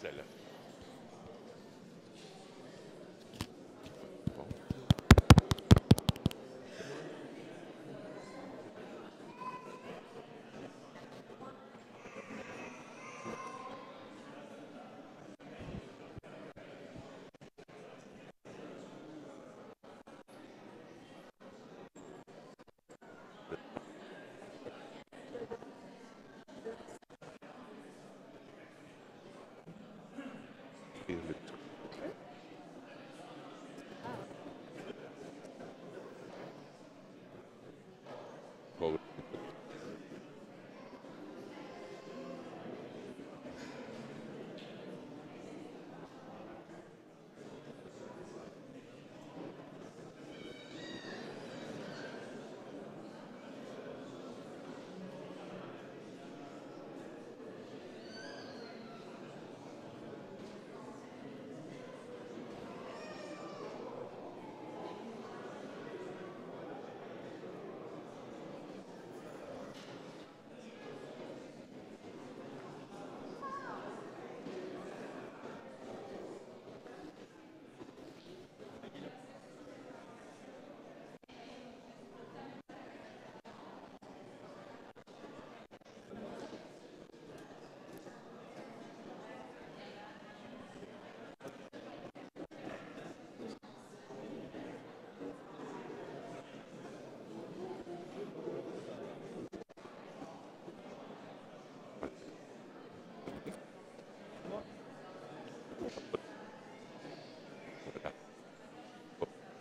Celle-là.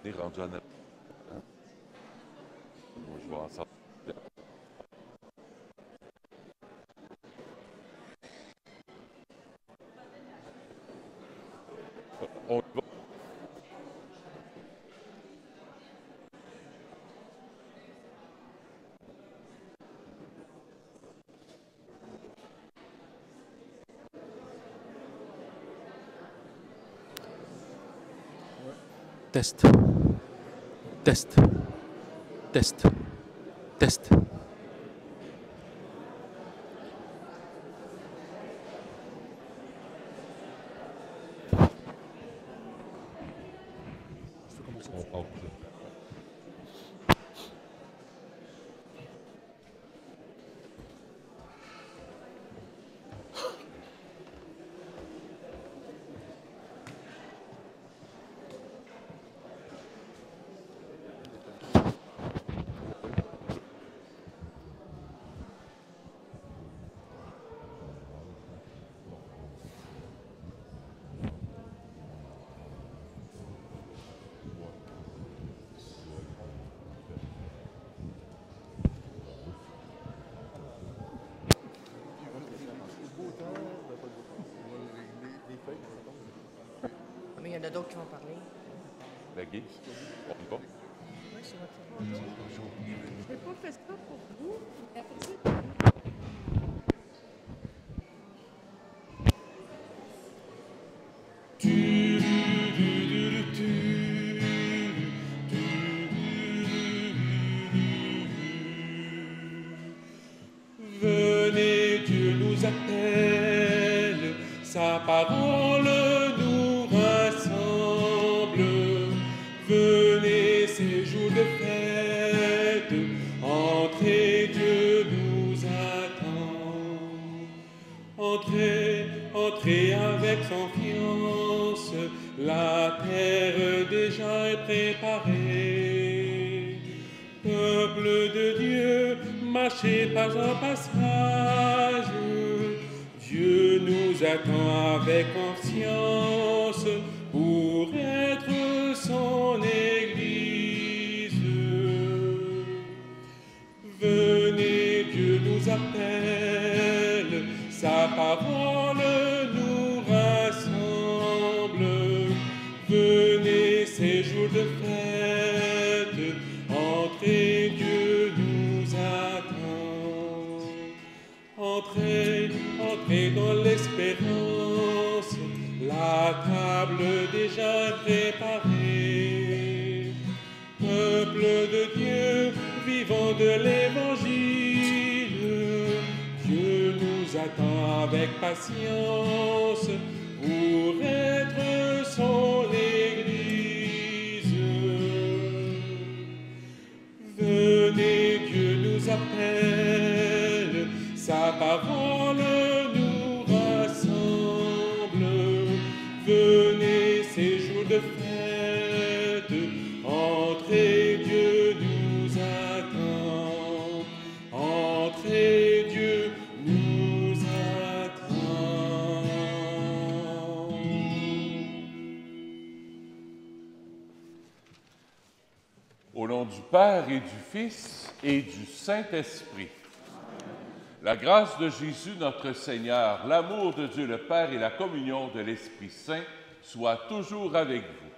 On est rendu en... Moi, je vais en sortir. On y va. Test. Test. Test. Test. Mais il y en a d'autres qui vont parler. La guise. On y va. Oui, c'est votre Je n'ai pas fait ça pour vous, mais après ça, Venez, Dieu nous appelle, sa parole nous rassemble. Venez, ces jours de fête, entrez, Dieu nous attend. Entrez, entrez avec confiance, la terre déjà est préparée. Peuple de Dieu, marchez pas en passage. Dieu nous attend avec confiance pour être son Église. Venez, Dieu nous appelle, sa parole nous rassemble. Venez, ces jours de fête, entrez, Dieu nous attend. Entrez, entrez dans l'espérance, la table déjà préparée. Peuple de Dieu, vivant de l'Évangile, Dieu nous attend avec patience. pour être son Église. Venez, Dieu nous appelle, sa parole nous rassemble. Venez, ces jours de fête, entrez, Dieu nous attend. Entrez, Dieu nous attend. Au nom du Père et du Fils et du Saint-Esprit. La grâce de Jésus notre Seigneur, l'amour de Dieu le Père et la communion de l'Esprit Saint soient toujours avec vous.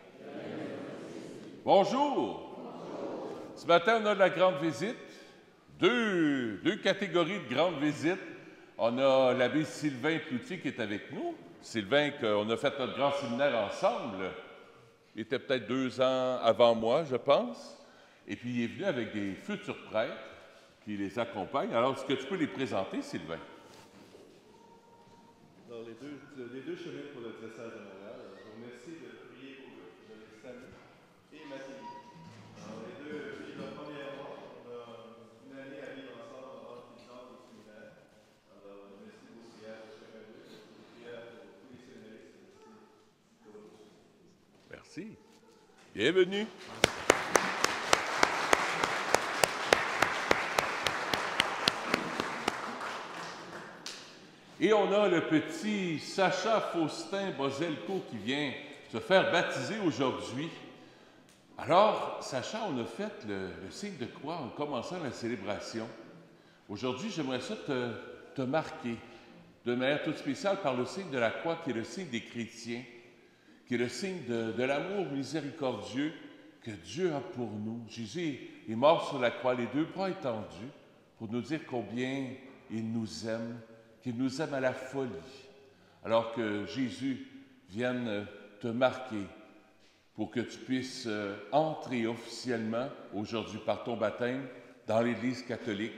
Bonjour! Ce matin, on a de la grande visite. Deux catégories de grandes visites. On a l'abbé Sylvain Cloutier qui est avec nous. Sylvain, qu'on a fait notre grand séminaire ensemble. Il était peut-être 2 ans avant moi, je pense. Et puis, il est venu avec des futurs prêtres qui les accompagnent. Alors, est-ce que tu peux les présenter, Sylvain? Alors, les deux chemins pour le diocèse de Montréal. Je vous remercie de prier pour Samy et Mathilde. Alors, les deux, puis la première fois, on a une année à vivre ensemble avant qu'ils entrent au séminaire. Alors, merci de vos prières pour chacun d'eux, vos prières pour tous les séminaristes ici. Merci. Bienvenue. Et on a le petit Sacha Faustin Bozelko qui vient se faire baptiser aujourd'hui. Alors, Sacha, on a fait le signe de croix en commençant la célébration. Aujourd'hui, j'aimerais ça te marquer de manière toute spéciale par le signe de la croix qui est le signe des chrétiens, qui est le signe de l'amour miséricordieux que Dieu a pour nous. Jésus est mort sur la croix, les 2 bras étendus, pour nous dire combien il nous aime, qu'il nous aime à la folie. Alors que Jésus vienne te marquer pour que tu puisses entrer officiellement aujourd'hui par ton baptême dans l'Église catholique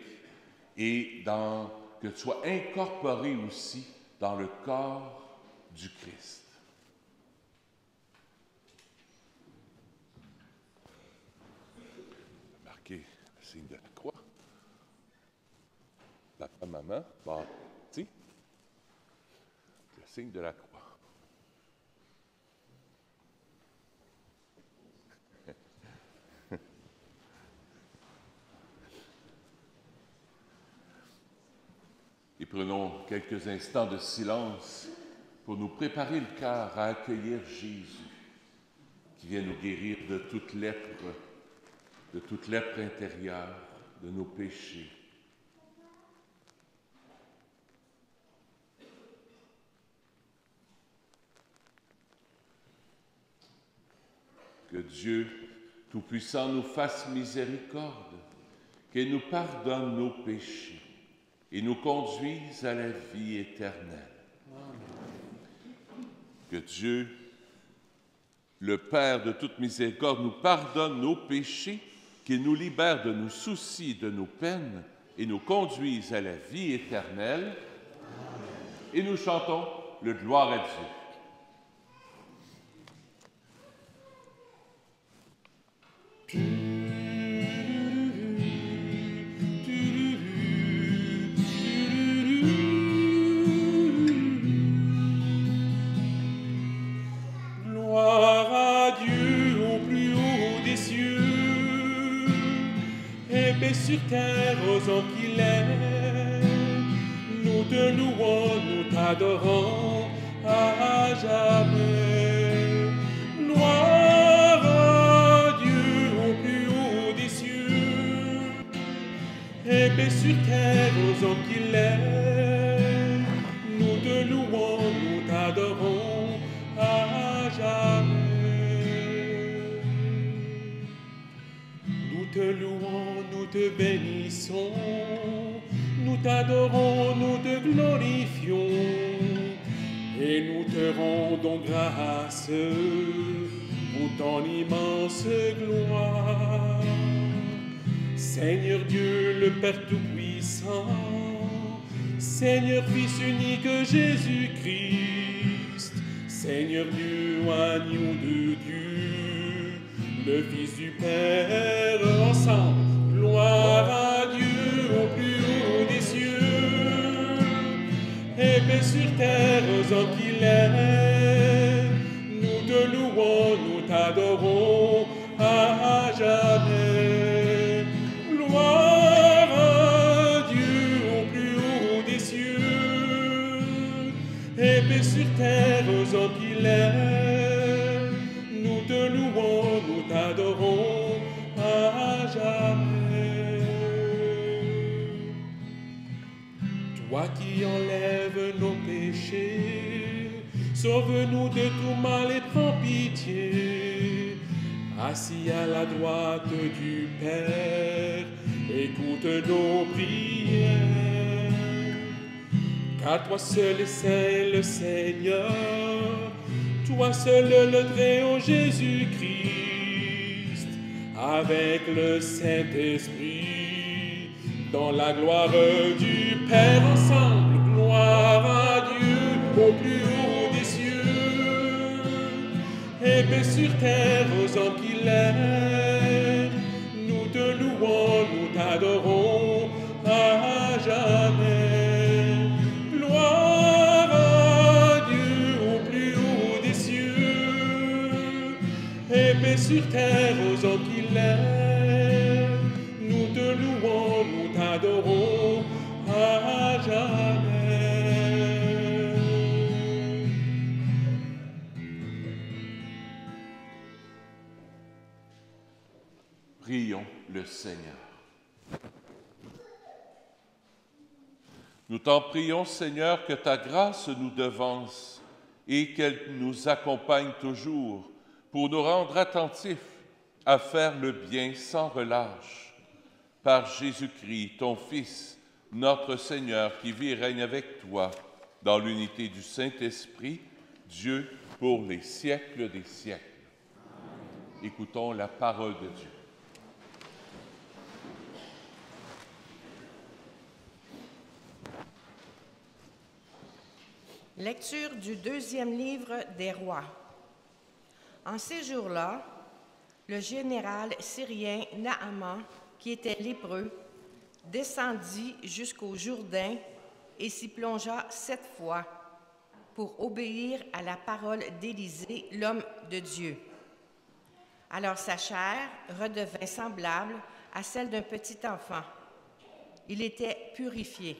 et que tu sois incorporé aussi dans le corps du Christ. Marquer le signe de la croix. Papa, maman, bâti. Le signe de la croix. Et prenons quelques instants de silence pour nous préparer le cœur à accueillir Jésus, qui vient nous guérir de toute lèpre intérieure, de nos péchés. Que Dieu Tout-Puissant nous fasse miséricorde, qu'il nous pardonne nos péchés et nous conduise à la vie éternelle. Que Dieu, le Père de toute miséricorde, nous pardonne nos péchés, qu'il nous libère de nos soucis, de nos peines et nous conduise à la vie éternelle. Et nous chantons le gloire à Dieu. Sur terre aux hommes qu'il est, nous te louons, nous t'adorons à jamais. Gloire à Dieu au plus haut des cieux, et paix sur terre aux hommes qu'il est, nous te louons, nous t'adorons à jamais. Nous te louons, nous te bénissons, nous t'adorons, nous te glorifions, et nous te rendons grâce pour ton immense gloire. Seigneur Dieu, le Père Tout-Puissant, Seigneur Fils unique Jésus-Christ, Seigneur Dieu, agneau de Dieu, le Fils du Père, ensemble, gloire à Dieu au plus haut des cieux, et paix sur terre aux hommes qu'il est. Nous te louons, nous t'adorons à jamais. Gloire à Dieu au plus haut des cieux, et paix sur terre aux hommes qu'il est. Nous te louons, nous t'adorons à jamais. Toi qui enlèves nos péchés, sauve-nous de tout mal et prends pitié. Assis à la droite du Père, écoute nos prières. Car toi seul est saint le Seigneur, toi seul le Très-Haut Jésus-Christ, avec le Saint-Esprit, dans la gloire du Père ensemble, gloire à Dieu au plus haut des cieux, et paix sur terre aux hommes qu'il est. Nous te louons, nous t'adorons à jamais. Gloire à Dieu au plus haut des cieux, et paix sur terre aux hommes qu'il est. Nous te louons, nous t'adorons à jamais. Prions le Seigneur. Nous t'en prions, Seigneur, que ta grâce nous devance et qu'elle nous accompagne toujours pour nous rendre attentifs à faire le bien sans relâche. Par Jésus-Christ, ton Fils, notre Seigneur, qui vit et règne avec toi dans l'unité du Saint-Esprit, Dieu pour les siècles des siècles. Écoutons la parole de Dieu. Lecture du deuxième livre des Rois. En ces jours-là, le général syrien Naaman, qui était lépreux, descendit jusqu'au Jourdain et s'y plongea 7 fois pour obéir à la parole d'Élisée, l'homme de Dieu. Alors sa chair redevint semblable à celle d'un petit enfant. Il était purifié.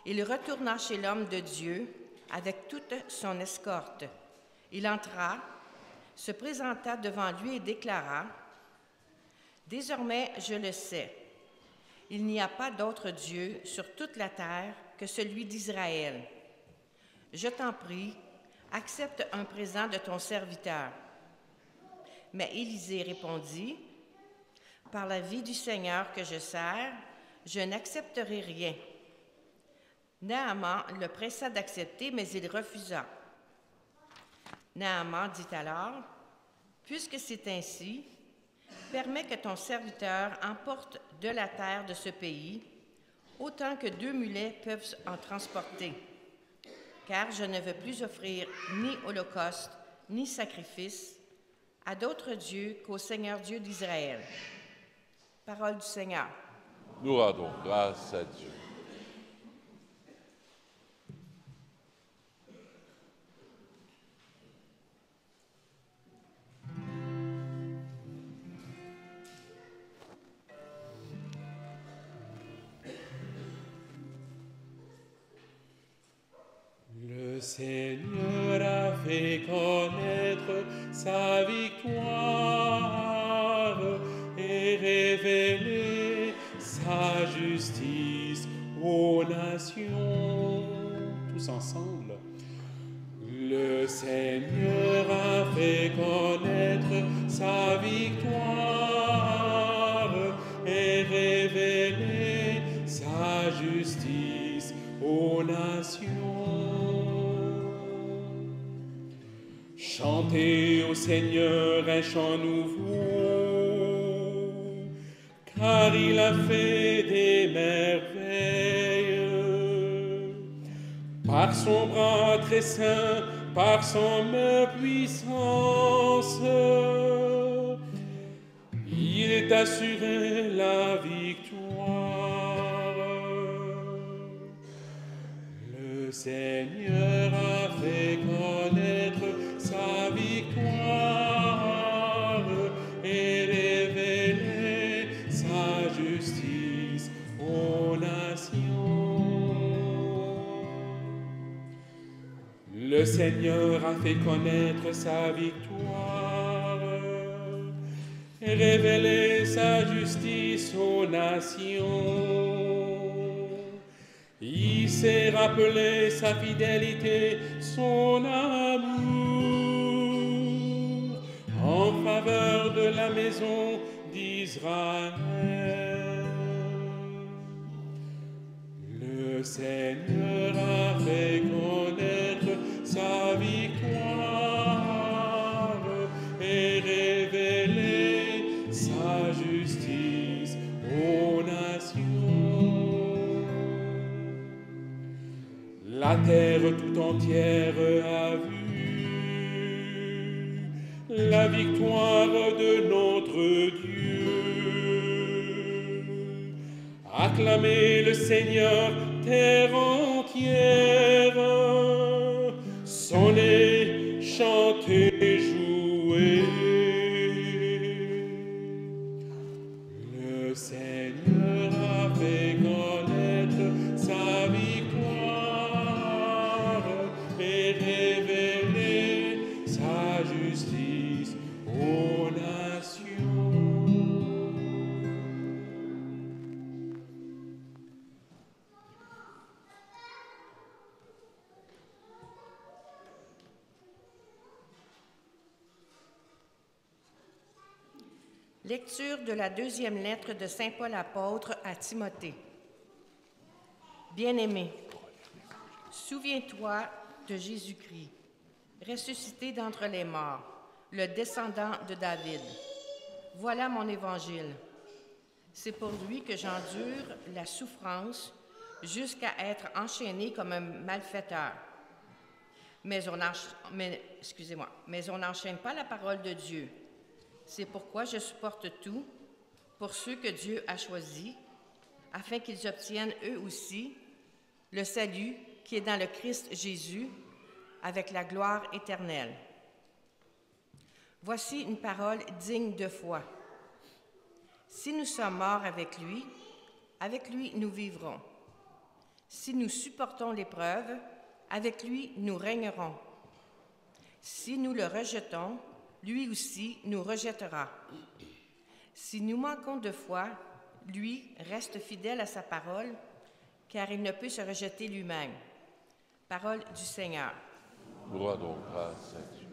Il retourna chez l'homme de Dieu avec toute son escorte. Il entra, se présenta devant lui et déclara: « Désormais, je le sais, il n'y a pas d'autre Dieu sur toute la terre que celui d'Israël. Je t'en prie, accepte un présent de ton serviteur. » Mais Élisée répondit: « Par la vie du Seigneur que je sers, je n'accepterai rien. » Naaman le pressa d'accepter, mais il refusa. Naaman dit alors: « Puisque c'est ainsi, permets que ton serviteur emporte de la terre de ce pays, autant que 2 mulets peuvent en transporter, car je ne veux plus offrir ni holocauste, ni sacrifice à d'autres dieux qu'au Seigneur Dieu d'Israël. » Parole du Seigneur. Nous rendons grâce à Dieu. Le Seigneur a fait connaître sa victoire et révélé sa justice aux nations. Tous ensemble. Le Seigneur a fait connaître sa victoire et révélé sa justice aux nations. Chantez au Seigneur un chant nouveau, car il a fait des merveilles. Par son bras très saint, par son puissance. Il est assuré la victoire. Le Seigneur a fait connaître sa victoire et révélé sa justice aux nations. Le Seigneur a fait connaître sa victoire et révélé sa justice aux nations. Il s'est rappelé sa fidélité, son amour en faveur de la maison d'Israël. Le Seigneur a fait connaître sa victoire et révélé sa justice aux nations. La terre tout entière a vu la victoire de notre Dieu. Acclamez le Seigneur, terre entière, sonnez, chantez, jouez. Le Seigneur a fait connaître sa victoire et révélé sa justice aux nations. Lecture de la deuxième lettre de Saint Paul apôtre à Timothée. Bien-aimé, souviens-toi de Jésus-Christ, ressuscité d'entre les morts, le descendant de David. Voilà mon évangile. C'est pour lui que j'endure la souffrance jusqu'à être enchaîné comme un malfaiteur. Mais on n'enchaîne pas la parole de Dieu. C'est pourquoi je supporte tout pour ceux que Dieu a choisis, afin qu'ils obtiennent eux aussi le salut qui est dans le Christ Jésus, avec la gloire éternelle. Voici une parole digne de foi. Si nous sommes morts avec lui nous vivrons. Si nous supportons l'épreuve, avec lui nous régnerons. Si nous le rejetons, lui aussi nous rejettera. Si nous manquons de foi, lui reste fidèle à sa parole, car il ne peut se rejeter lui-même. Parole du Seigneur. Gloire donc grâce à Dieu.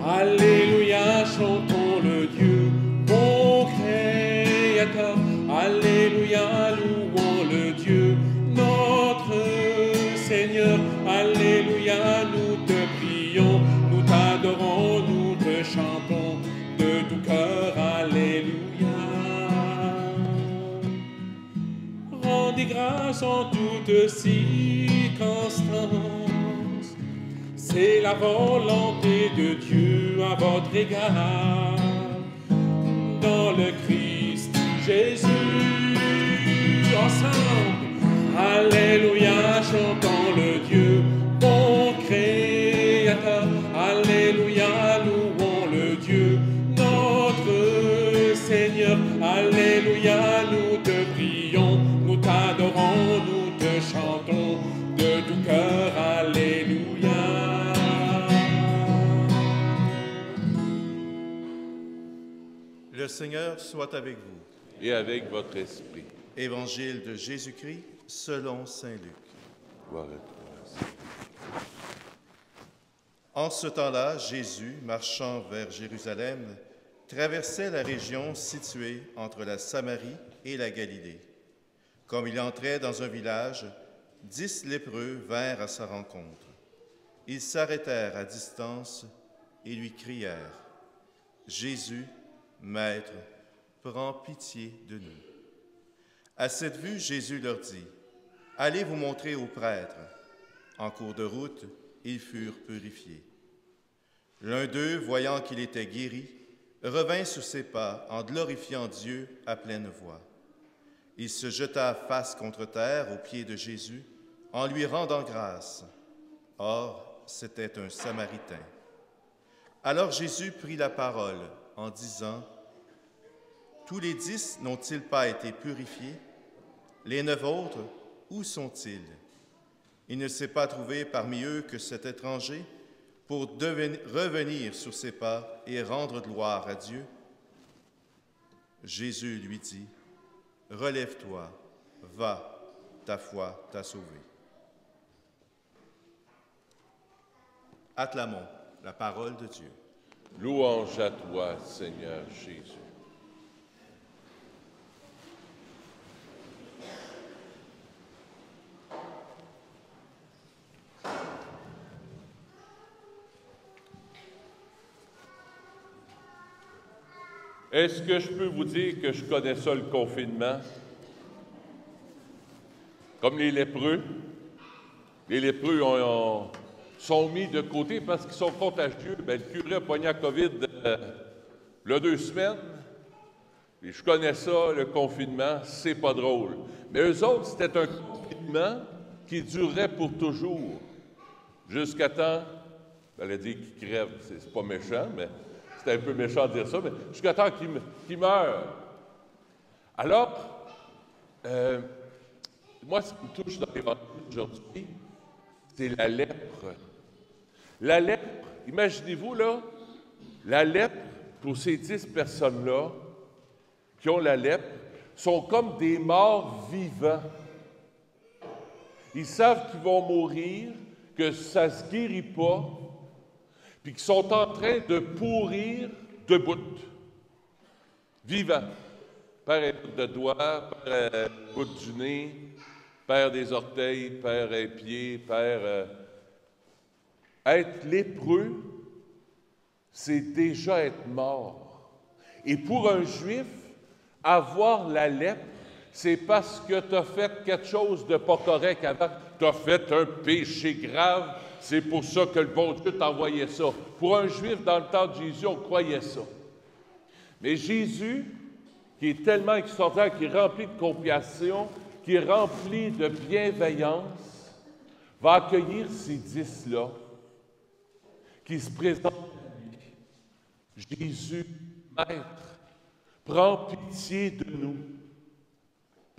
Alléluia, chantons le Dieu, bon Créateur. Alléluia, louons le Dieu, notre Seigneur. Alléluia, nous te prions, nous t'adorons, nous te chantons de tout cœur. Alléluia. Rendez grâce en toutes circonstances. C'est la volonté de Dieu à votre égard, dans le Christ Jésus. Ensemble, Alléluia, chantons le Dieu, bon Créateur. Alléluia, louons le Dieu, notre Seigneur. Alléluia, nous te prions, nous t'adorons, nous te chantons de tout cœur. Alléluia. Le Seigneur soit avec vous. Et avec votre esprit. Évangile de Jésus-Christ selon saint Luc. Gloire à toi, Seigneur. En ce temps-là, Jésus, marchant vers Jérusalem, traversait la région située entre la Samarie et la Galilée. Comme il entrait dans un village, 10 lépreux vinrent à sa rencontre. Ils s'arrêtèrent à distance et lui crièrent, « Jésus, Maître, prends pitié de nous. » À cette vue, Jésus leur dit, « Allez vous montrer aux prêtres. » En cours de route, ils furent purifiés. L'un d'eux, voyant qu'il était guéri, revint sur ses pas en glorifiant Dieu à pleine voix. Il se jeta face contre terre aux pieds de Jésus en lui rendant grâce. Or, c'était un Samaritain. Alors Jésus prit la parole en disant, « Tous les 10 n'ont-ils pas été purifiés? Les 9 autres, où sont-ils? Il ne s'est pas trouvé parmi eux que cet étranger pour revenir sur ses pas et rendre gloire à Dieu. » Jésus lui dit, « Relève-toi, va, ta foi t'a sauvé. » Acclamons la parole de Dieu. Louange à toi, Seigneur Jésus. Est-ce que je peux vous dire que je connais ça, le confinement? Comme les lépreux. Les lépreux sont mis de côté parce qu'ils sont contagieux. Bien, le curé a pogné la COVID il y a 2 semaines. Et je connais ça, le confinement, c'est pas drôle. Mais eux autres, c'était un confinement qui durerait pour toujours. Jusqu'à temps, j'allais dire qu'ils crèvent, c'est pas méchant, mais c'était un peu méchant de dire ça, mais jusqu'à temps qu'ils meurent. Alors, moi, ce qui me touche dans l'Évangile aujourd'hui, c'est la lèpre. La lèpre, imaginez-vous, là, la lèpre, pour ces 10 personnes-là, qui ont la lèpre, sont comme des morts vivants. Ils savent qu'ils vont mourir, que ça ne se guérit pas, puis qu'ils sont en train de pourrir debout, vivants. Père un bout de doigt, père un bout du nez, père des orteils, père un pied, père... Être lépreux, c'est déjà être mort. Et pour un Juif, avoir la lèpre, c'est parce que tu as fait quelque chose de pas correct avant. Tu as fait un péché grave, c'est pour ça que le bon Dieu t'envoyait ça. Pour un Juif, dans le temps de Jésus, on croyait ça. Mais Jésus, qui est tellement extraordinaire, qui est rempli de compassion, qui est rempli de bienveillance, va accueillir ces 10-là qui se présentent à lui. Jésus, Maître, prends pitié de nous.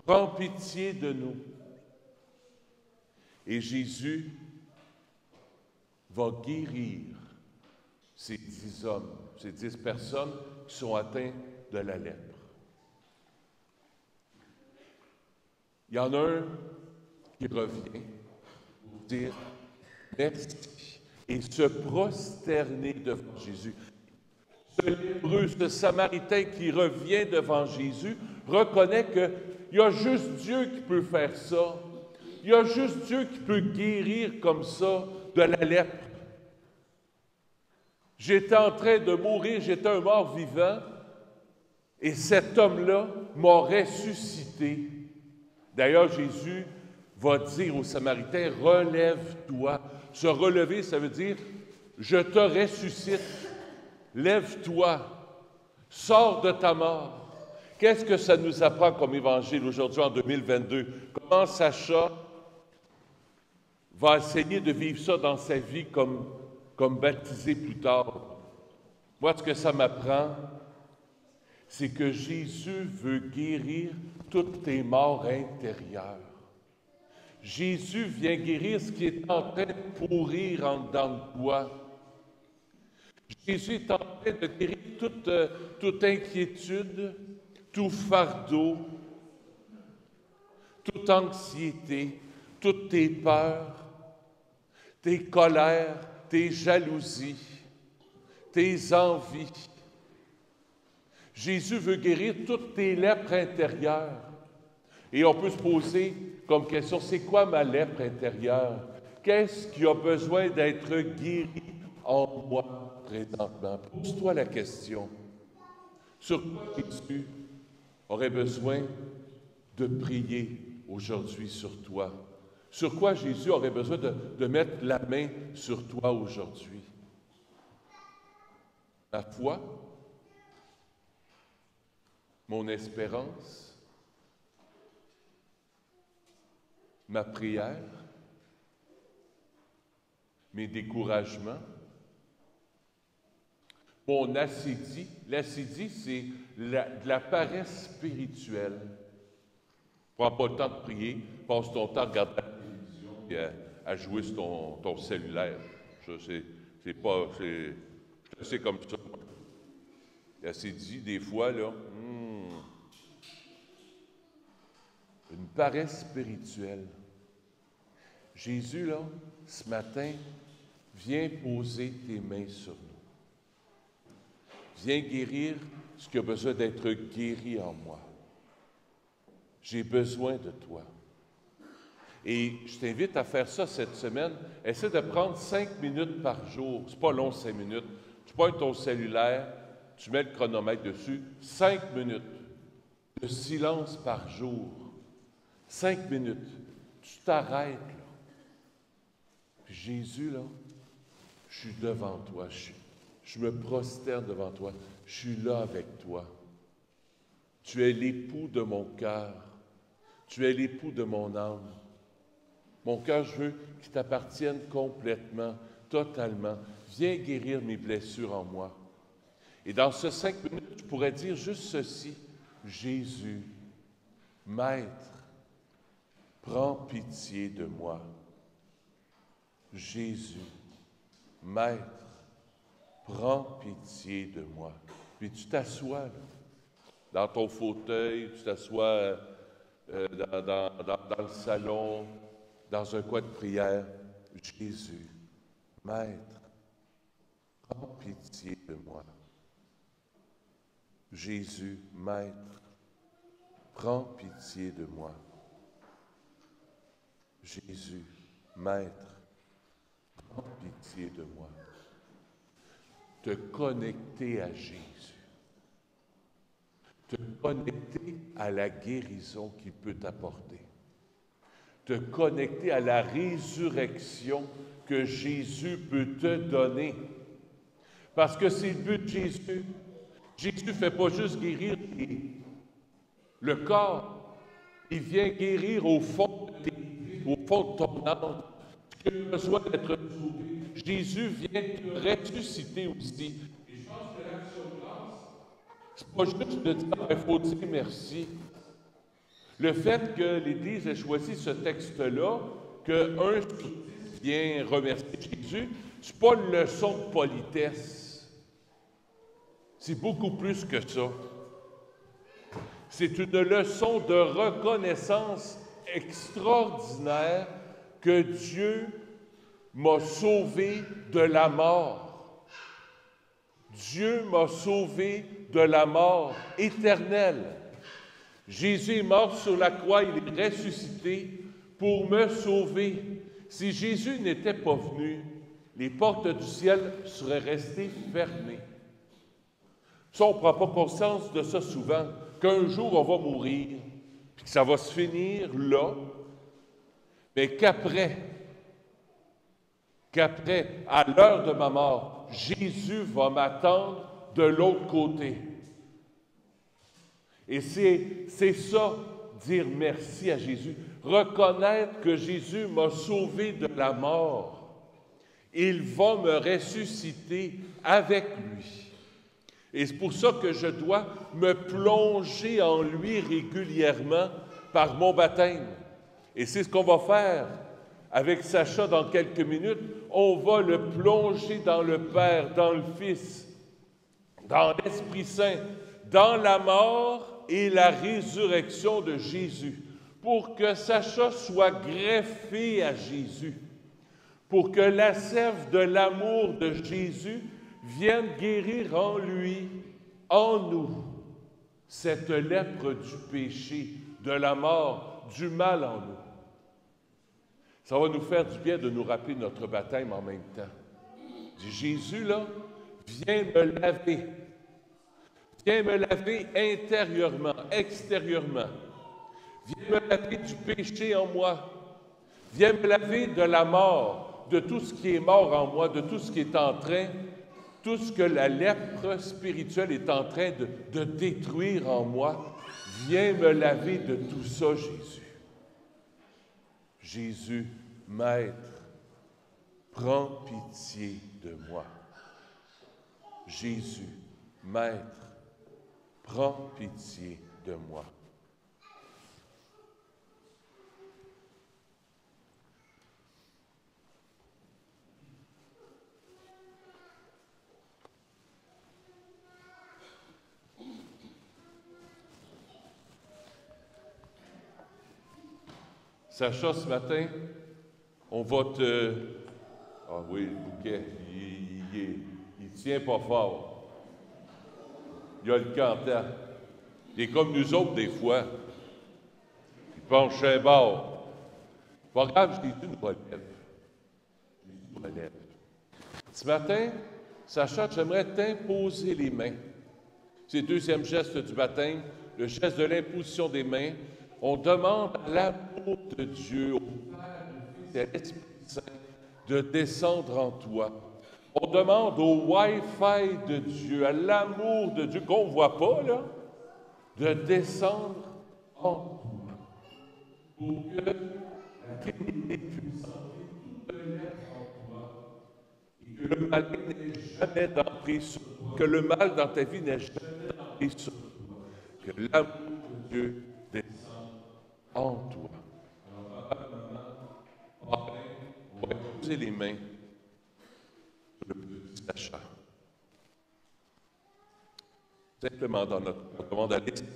Prends pitié de nous. Et Jésus va guérir ces 10 hommes, ces 10 personnes qui sont atteintes de la lèpre. Il y en a un qui revient pour dire merci et se prosterner devant Jésus. Ce lépreux, ce Samaritain qui revient devant Jésus, reconnaît qu'il y a juste Dieu qui peut faire ça. Il y a juste Dieu qui peut guérir comme ça de la lèpre. J'étais en train de mourir, j'étais un mort vivant, et cet homme-là m'a ressuscité. D'ailleurs, Jésus va dire aux Samaritains, « Relève-toi ». Se relever, ça veut dire, « Je te ressuscite, lève-toi, sors de ta mort ». Qu'est-ce que ça nous apprend comme évangile aujourd'hui en 2022? Comment Sacha va essayer de vivre ça dans sa vie comme baptisé plus tard? Moi, ce que ça m'apprend, c'est que Jésus veut guérir toutes tes morts intérieures. Jésus vient guérir ce qui est en train de pourrir en dedans de toi. Jésus est en train de guérir toute inquiétude, tout fardeau, toute anxiété, toutes tes peurs, tes colères, tes jalousies, tes envies. Jésus veut guérir toutes tes lèpres intérieures. Et on peut se poser comme question, c'est quoi ma lèpre intérieure? Qu'est-ce qui a besoin d'être guéri en moi présentement? Pose-toi la question. Sur quoi Jésus aurait besoin de prier aujourd'hui sur toi? Sur quoi Jésus aurait besoin de mettre la main sur toi aujourd'hui? Ma foi, mon espérance, ma prière, mes découragements, mon acédie. L'acédie, c'est de la paresse spirituelle. Prends pas le temps de prier, passe ton temps à regarder la télévision et à jouer sur ton cellulaire. Ça, c'est comme ça. L'acédie, des fois, là, une paresse spirituelle. Jésus, là, ce matin, viens poser tes mains sur nous. Viens guérir ce qui a besoin d'être guéri en moi. J'ai besoin de toi. Et je t'invite à faire ça cette semaine. Essaie de prendre 5 minutes par jour. C'est pas long, 5 minutes. Tu prends ton cellulaire, tu mets le chronomètre dessus. 5 minutes de silence par jour. 5 minutes. Tu t'arrêtes, là. Puis Jésus, là, je suis devant toi. Je me prosterne devant toi. Je suis là avec toi. Tu es l'époux de mon cœur. Tu es l'époux de mon âme. Mon cœur, je veux qu'il t'appartienne complètement, totalement. Viens guérir mes blessures en moi. Et dans ce 5 minutes, je pourrais dire juste ceci. Jésus, Maître, prends pitié de moi. Jésus, Maître, prends pitié de moi. Puis tu t'assois là, dans ton fauteuil, tu t'assois dans le salon, dans un coin de prière. Jésus, Maître, prends pitié de moi. Jésus, Maître, prends pitié de moi. Jésus, Maître, prends pitié de moi. Te connecter à Jésus. Te connecter à la guérison qu'il peut t'apporter. Te connecter à la résurrection que Jésus peut te donner. Parce que c'est le but de Jésus. Jésus ne fait pas juste guérir le corps. Il vient guérir au fond de ton âme. Tu as besoin d'être sauvé. Jésus vient te ressusciter aussi. Et je pense que l'action de grâce, c'est pas juste de dire il faut dire merci. Le fait que l'Église ait choisi ce texte-là, que 1 sur 10 vient remercier Jésus, c'est pas une leçon de politesse. C'est beaucoup plus que ça. C'est une leçon de reconnaissance extraordinaire que Dieu m'a sauvé de la mort. Dieu m'a sauvé de la mort éternelle. Jésus est mort sur la croix, il est ressuscité pour me sauver. Si Jésus n'était pas venu, les portes du ciel seraient restées fermées. Ça, on ne prend pas conscience de ça souvent, qu'un jour on va mourir, puis que ça va se finir là, mais qu'après, à l'heure de ma mort, Jésus va m'attendre de l'autre côté. Et c'est ça, dire merci à Jésus. Reconnaître que Jésus m'a sauvé de la mort. Il va me ressusciter avec lui. Et c'est pour ça que je dois me plonger en lui régulièrement par mon baptême. Et c'est ce qu'on va faire avec Sacha dans quelques minutes. On va le plonger dans le Père, dans le Fils, dans l'Esprit Saint, dans la mort et la résurrection de Jésus, pour que Sacha soit greffé à Jésus, pour que la sève de l'amour de Jésus vienne guérir en lui, en nous, cette lèpre du péché, de la mort, du mal en nous. Ça va nous faire du bien de nous rappeler notre baptême en même temps. Dit Jésus, là, viens me laver. Viens me laver intérieurement, extérieurement. Viens me laver du péché en moi. Viens me laver de la mort, de tout ce qui est mort en moi, de tout ce qui est en train, tout ce que la lèpre spirituelle est en train de détruire en moi. Viens me laver de tout ça, Jésus. Jésus, Maître, prends pitié de moi. Jésus, Maître, prends pitié de moi. Sacha, ce matin, on va te... Ah oui, le bouquet, il tient pas fort. Il a le cantant. Il est comme nous autres des fois. Il penche un bord. Pas grave, Jésus nous relève. Jésus nous relève. Ce matin, Sacha, j'aimerais t'imposer les mains. C'est le deuxième geste du baptême, le geste de l'imposition des mains. On demande à l'amour de Dieu, au Père, au Fils et à l'Esprit Saint, de descendre en toi. On demande au Wi-Fi de Dieu, à l'amour de Dieu, qu'on ne voit pas, là, de descendre en toi. Pour que la Trinité puissante te lève en toi et que le mal n'ait jamais d'emprise sur toi, que le mal dans ta vie n'ait jamais d'emprise sur toi, que l'amour de Dieu descende en toi. Alors, papa, maman, on va poser les mains sur le petit Sacha. Simplement dans notre demande à l'Esprit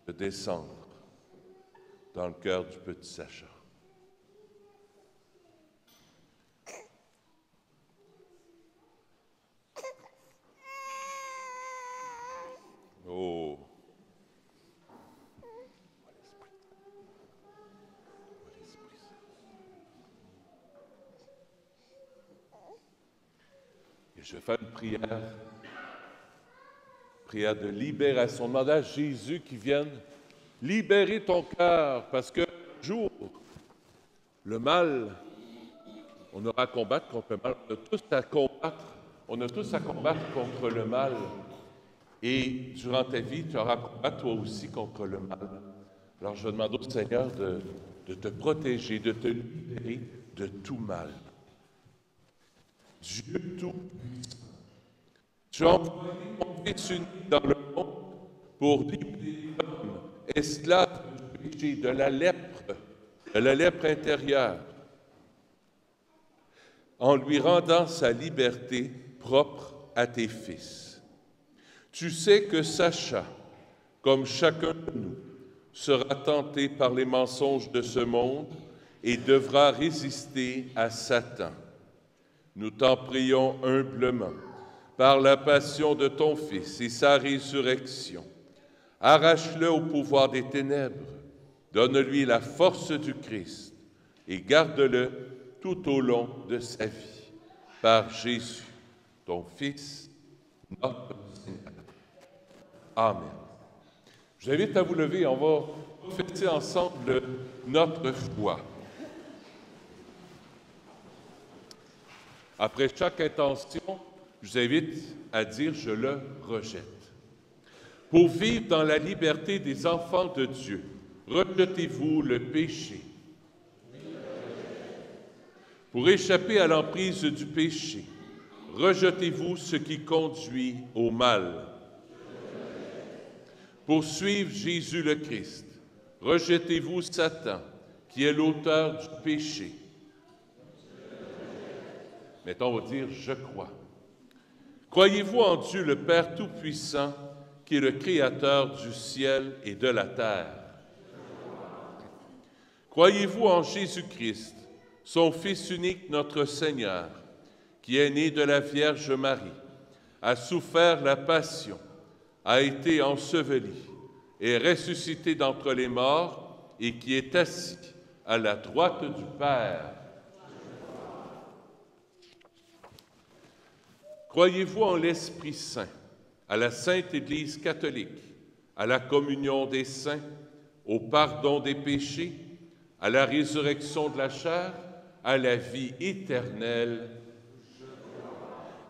de descendre dans le cœur du petit Sacha. Oh! Je vais faire une prière de libération. Demander à Jésus qu'il vienne libérer ton cœur, parce que jour, le mal, on aura à combattre contre le mal. On a tous à combattre contre le mal. Et durant ta vie, tu auras à combattre toi aussi contre le mal. Alors je demande au Seigneur de te protéger, de te libérer de tout mal. Dieu tout-puissant, tu as envoyé ton Fils unique dans le monde pour libérer l'homme, esclave du péché, de la lèpre intérieure, en lui rendant sa liberté propre à tes fils. Tu sais que Sacha, comme chacun de nous, sera tenté par les mensonges de ce monde et devra résister à Satan. Nous t'en prions humblement, par la passion de ton Fils et sa résurrection. Arrache-le au pouvoir des ténèbres, donne-lui la force du Christ et garde-le tout au long de sa vie. Par Jésus, ton Fils, notre Seigneur. Amen. Je vous invite à vous lever, on va fêter ensemble notre foi. Après chaque intention, je vous invite à dire « Je le rejette ». Pour vivre dans la liberté des enfants de Dieu, rejetez-vous le péché. Pour échapper à l'emprise du péché, rejetez-vous ce qui conduit au mal. Pour suivre Jésus le Christ, rejetez-vous Satan, qui est l'auteur du péché. Maintenant, on va dire « Je crois ». Croyez-vous en Dieu, le Père Tout-Puissant, qui est le Créateur du ciel et de la terre? Croyez-vous en Jésus-Christ, son Fils unique, notre Seigneur, qui est né de la Vierge Marie, a souffert la passion, a été enseveli et ressuscité d'entre les morts et qui est assis à la droite du Père. Croyez-vous en l'Esprit Saint, à la Sainte Église catholique, à la communion des saints, au pardon des péchés, à la résurrection de la chair, à la vie éternelle?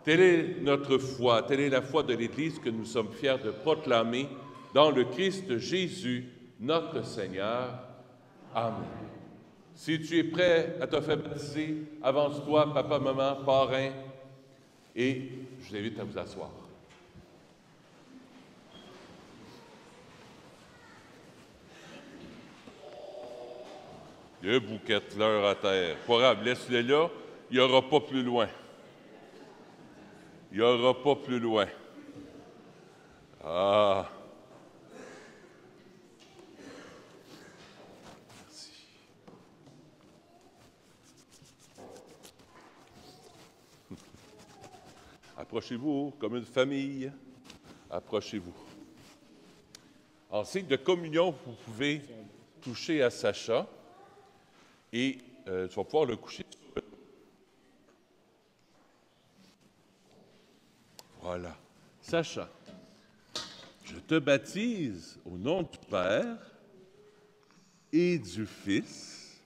Telle est notre foi, telle est la foi de l'Église que nous sommes fiers de proclamer dans le Christ Jésus, notre Seigneur. Amen. Si tu es prêt à te faire baptiser, avance-toi, papa, maman, parrain, et je vous invite à vous asseoir. Il y a un bouquet de fleurs à terre. Pas grave, laisse-le là, il n'y aura pas plus loin. Il n'y aura pas plus loin. Ah! Merci. Approchez-vous comme une famille. Approchez-vous. En signe de communion, vous pouvez toucher à Sacha et tu vas pouvoir le coucher. Voilà. Sacha, je te baptise au nom du Père et du Fils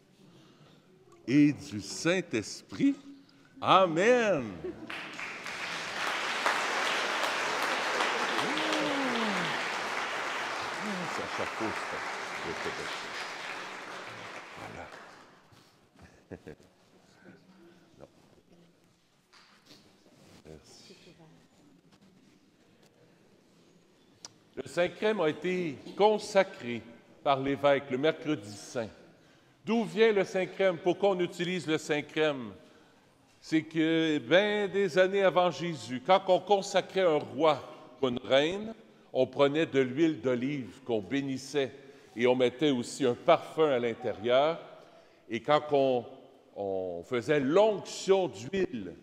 et du Saint-Esprit. Amen. Sacha, je te baptise. Voilà. Non. Merci. Le Saint-Crème a été consacré par l'évêque le mercredi saint. D'où vient le Saint-Crème? Pourquoi on utilise le Saint-Crème? C'est que, bien des années avant Jésus, quand on consacrait un roi ou une reine, on prenait de l'huile d'olive qu'on bénissait et on mettait aussi un parfum à l'intérieur. Et quand on faisait l'onction d'huile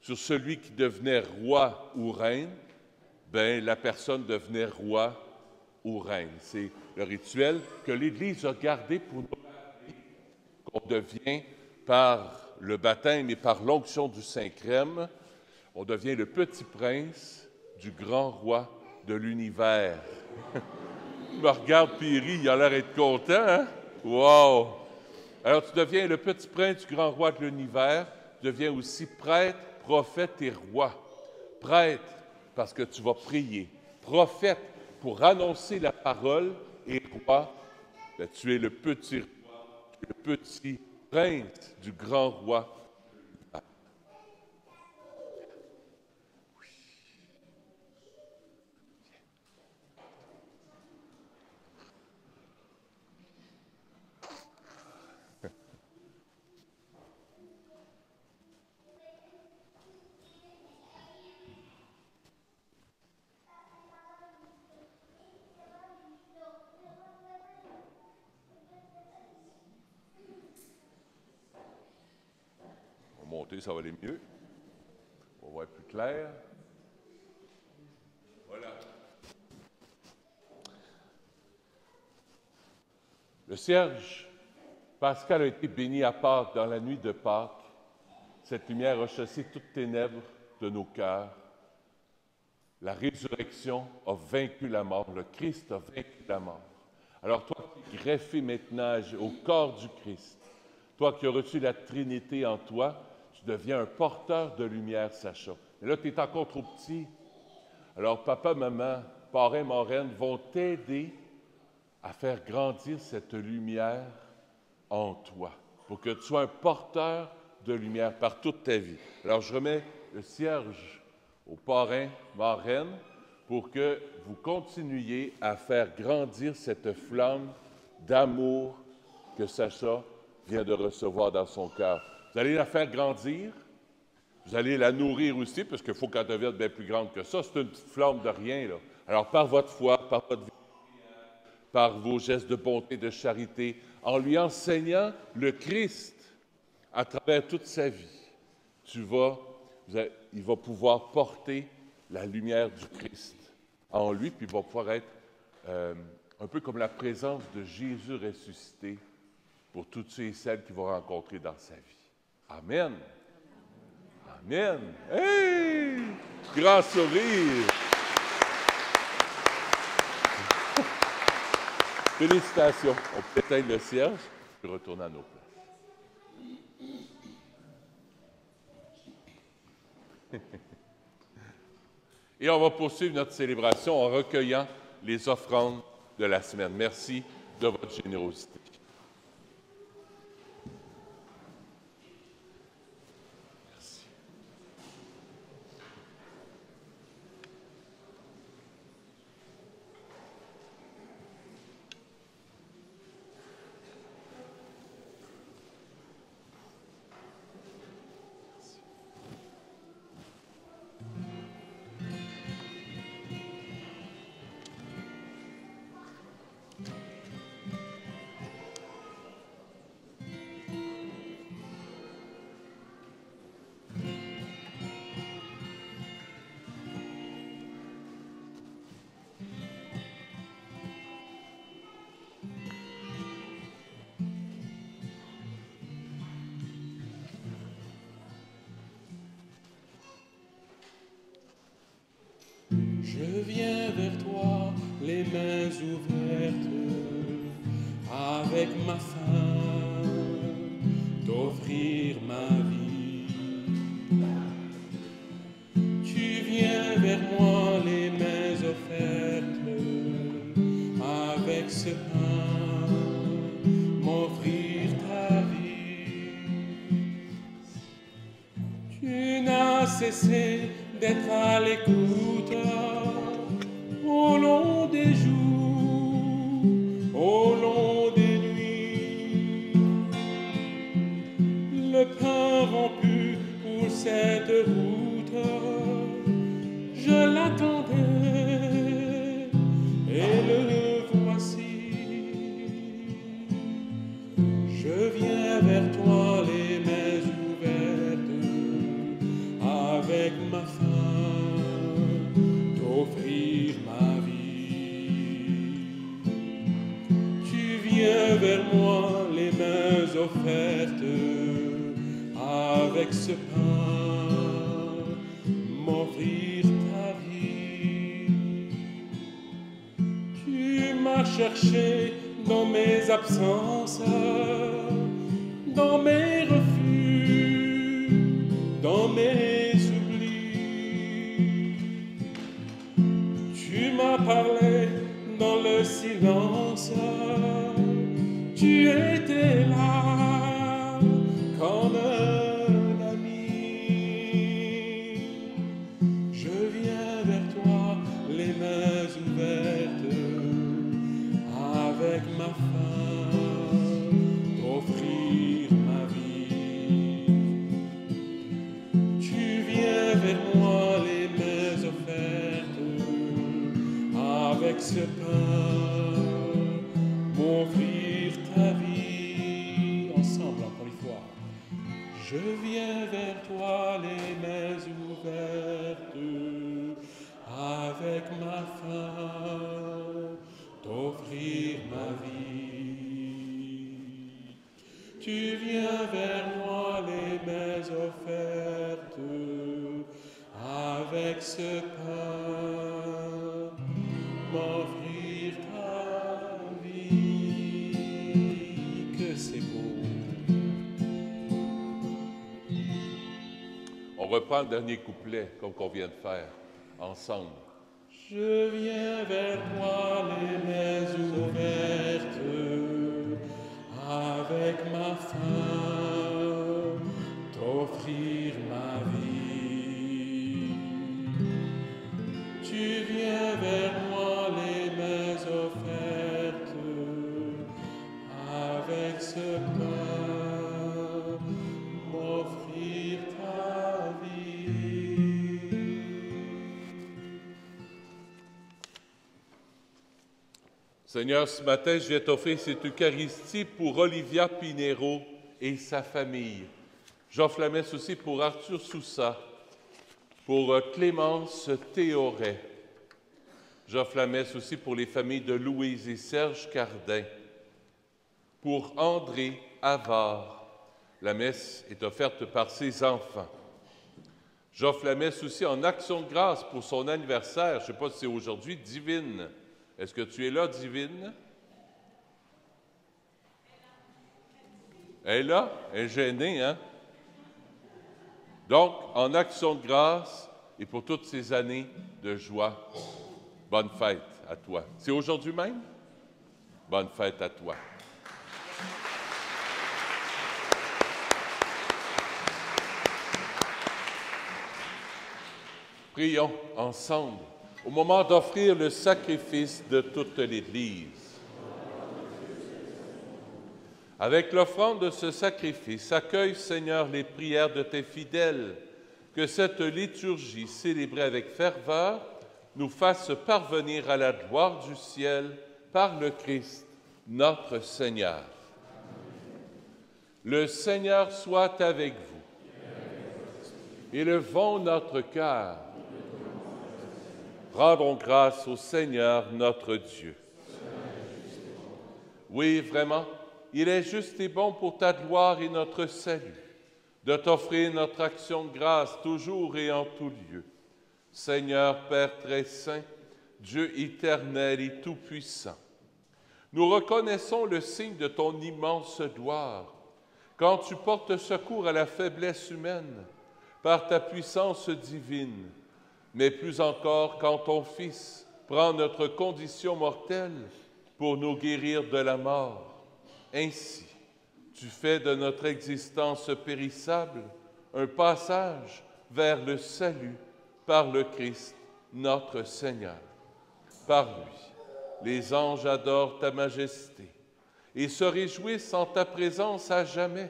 sur celui qui devenait roi ou reine, bien, la personne devenait roi ou reine. C'est le rituel que l'Église a gardé pour nous rappeler qu'on devient, par le baptême et par l'onction du Saint-Crème, on devient le petit prince du grand roi de l'univers. Il me regarde puis il rit, il a l'air d'être content, hein? Wow! Alors, tu deviens le petit prince du grand roi de l'univers, tu deviens aussi prêtre, prophète et roi. Prêtre, parce que tu vas prier. Prophète, pour annoncer la parole, et roi, bien, tu es le petit prince du grand roi. Monter, ça va aller mieux. On va voir plus clair. Voilà. Le cierge pascal a été béni à Pâques, dans la nuit de Pâques. Cette lumière a chassé toutes ténèbres de nos cœurs. La résurrection a vaincu la mort. Le Christ a vaincu la mort. Alors toi qui es greffé maintenant au corps du Christ, toi qui as reçu la Trinité en toi, tu deviens un porteur de lumière, Sacha. Mais là, tu es encore trop petit. Alors, papa, maman, parrain, marraine vont t'aider à faire grandir cette lumière en toi, pour que tu sois un porteur de lumière par toute ta vie. Alors, je remets le cierge au parrain, marraine, pour que vous continuiez à faire grandir cette flamme d'amour que Sacha vient de recevoir dans son cœur. Vous allez la faire grandir, vous allez la nourrir aussi, parce qu'il faut qu'elle devienne bien plus grande que ça. C'est une petite flamme de rien, là. Alors, par votre foi, par votre vie, par vos gestes de bonté, de charité, en lui enseignant le Christ à travers toute sa vie, il va pouvoir porter la lumière du Christ en lui, puis va pouvoir être un peu comme la présence de Jésus ressuscité pour toutes ceux et celles qu'il va rencontrer dans sa vie. Amen. Amen. Hey! Grand sourire. Félicitations. On peut éteindre le cierge et retourner à nos places. Et on va poursuivre notre célébration en recueillant les offrandes de la semaine. Merci de votre générosité. Merci. Je viens vers toi, les mains ouvertes, avec ma faim, t'offrir ma vie. Tu viens vers moi, les mains offertes, avec ce pain, m'offrir ta vie. Tu n'as cessé d'être à l'écoute au long des jours, au long des nuits. Le pain rompu pour cette route, je l'attendais et le voici. Je viens vers toi, les mains ouvertes, avec ma faim, t'offrir ma vie. Tu viens vers moi, les mains offertes, avec ce pain, m'offrir ta vie. Tu m'as cherché dans mes absences, dans mes refus, dans mes oublis. Tu m'as parlé dans le silence, tu étais là comme un ami. Je viens vers toi, les mains ouvertes, avec ma faim, t'offrir ma vie. Tu viens vers moi, les mains offertes, avec ce pain, m'offrir ta vie. Ensemble, encore une fois. Je viens vers toi, les mains ouvertes, avec ma faim, t'offrir ma vie. Tu viens vers moi, les mains offertes, avec ce pain, m'offrir ta vie. Que c'est beau. On reprend le dernier couplet, comme qu'on vient de faire, ensemble. Je viens vers toi, les mains ouvertes, avec ma faim, t'offrir ma vie. Tu viens vers moi, les mains offertes, avec ce pain, m'offrir ta vie. Seigneur, ce matin, je viens t'offrir cette Eucharistie pour Olivia Pinero et sa famille. J'offre la messe aussi pour Arthur Soussa, pour Clémence Théoret. J'offre la messe aussi pour les familles de Louise et Serge Cardin, pour André Havard. La messe est offerte par ses enfants. J'offre la messe aussi en action de grâce pour son anniversaire. Je ne sais pas si c'est aujourd'hui, Divine. Est-ce que tu es là, Divine? Elle est là? Elle est gênée, hein? Donc, en action de grâce et pour toutes ces années de joie, bonne fête à toi. C'est aujourd'hui même? Bonne fête à toi. Prions ensemble au moment d'offrir le sacrifice de toute l'Église. Avec l'offrande de ce sacrifice, accueille, Seigneur, les prières de tes fidèles, que cette liturgie célébrée avec ferveur nous fasse parvenir à la gloire du ciel par le Christ, notre Seigneur. Le Seigneur soit avec vous. Élevons notre cœur. Rendons grâce au Seigneur notre Dieu. Oui, vraiment, il est juste et bon pour ta gloire et notre salut de t'offrir notre action de grâce toujours et en tout lieu. Seigneur Père très saint, Dieu éternel et tout-puissant, nous reconnaissons le signe de ton immense gloire quand tu portes secours à la faiblesse humaine par ta puissance divine, mais plus encore quand ton Fils prend notre condition mortelle pour nous guérir de la mort. Ainsi, tu fais de notre existence périssable un passage vers le salut par le Christ, notre Seigneur. Par lui, les anges adorent ta majesté et se réjouissent en ta présence à jamais.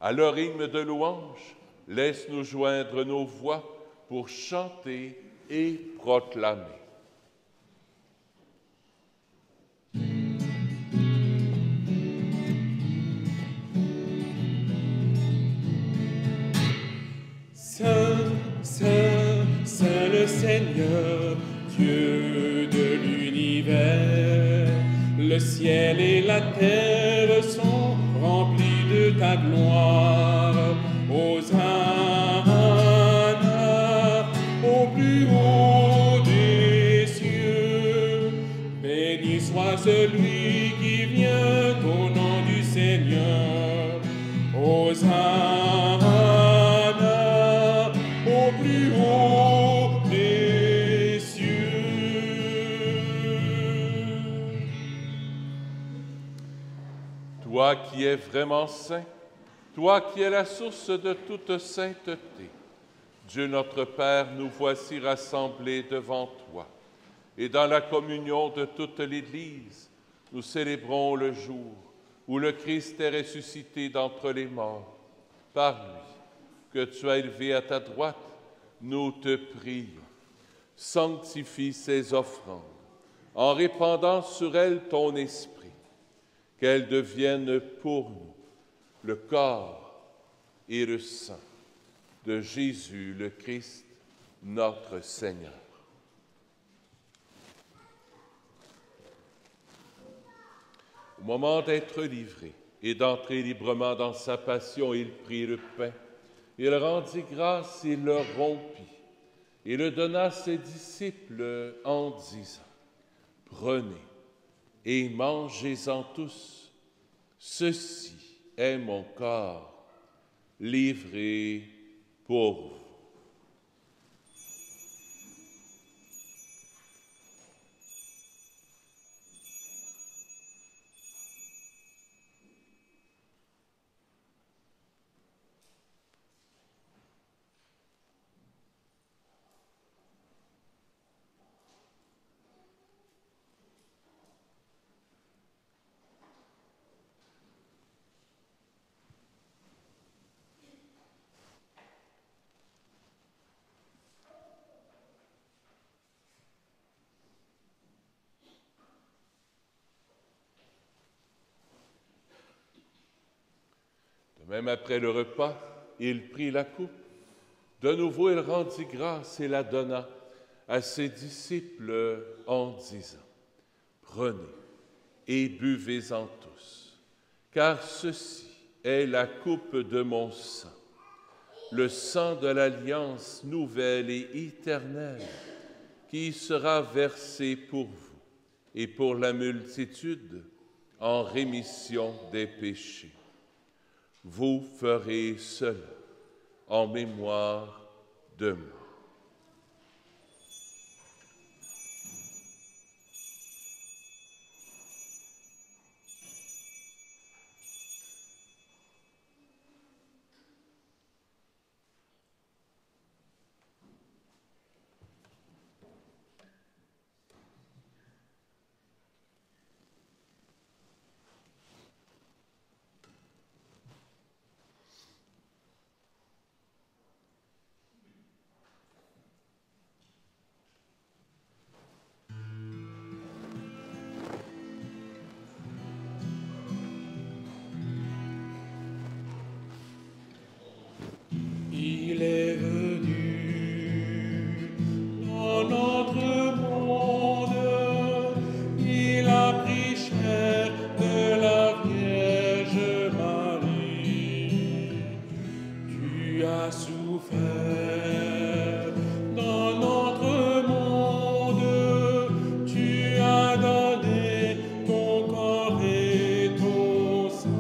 À leur hymne de louange, laisse-nous joindre nos voix pour chanter et proclamer. Saint, Saint, Saint le Seigneur, Dieu de l'univers, le ciel et la terre sont remplis de ta gloire. Hosanna au plus haut des cieux. Béni soit celui qui vient au nom du Seigneur. Hosanna au plus haut des cieux. Toi qui es vraiment saint, toi qui es la source de toute sainteté, Dieu notre Père, nous voici rassemblés devant toi. Et dans la communion de toute l'Église, nous célébrons le jour où le Christ est ressuscité d'entre les morts. Par lui, que tu as élevé à ta droite, nous te prions. Sanctifie ces offrandes en répandant sur elles ton esprit, qu'elles deviennent pour nous le corps et le sang de Jésus le Christ, notre Seigneur. Au moment d'être livré et d'entrer librement dans sa passion, il prit le pain, il rendit grâce et le rompit, et le donna à ses disciples en disant, « Prenez et mangez-en tous, ceci est mon corps, livré pour vous. » Même après le repas, il prit la coupe. De nouveau, il rendit grâce et la donna à ses disciples en disant, « Prenez et buvez-en tous, car ceci est la coupe de mon sang, le sang de l'alliance nouvelle et éternelle, qui sera versé pour vous et pour la multitude en rémission des péchés. Vous ferez cela en mémoire de moi. » Il est venu dans notre monde, il a pris chair de la Vierge Marie. Tu as souffert dans notre monde, tu as donné ton corps et ton sang.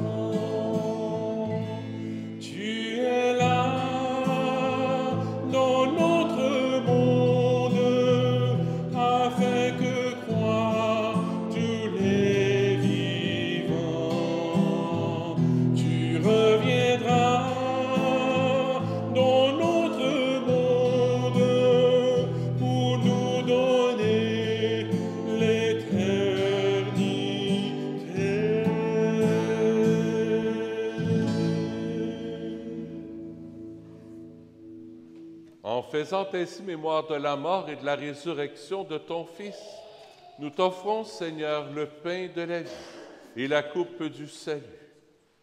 Tu es là dans notre monde, afin que croient tous les vivants. Tu reviendras dans notre monde pour nous donner l'éternité. En faisant ainsi mémoire de la mort et de la résurrection de ton Fils, nous t'offrons, Seigneur, le pain de la vie et la coupe du salut.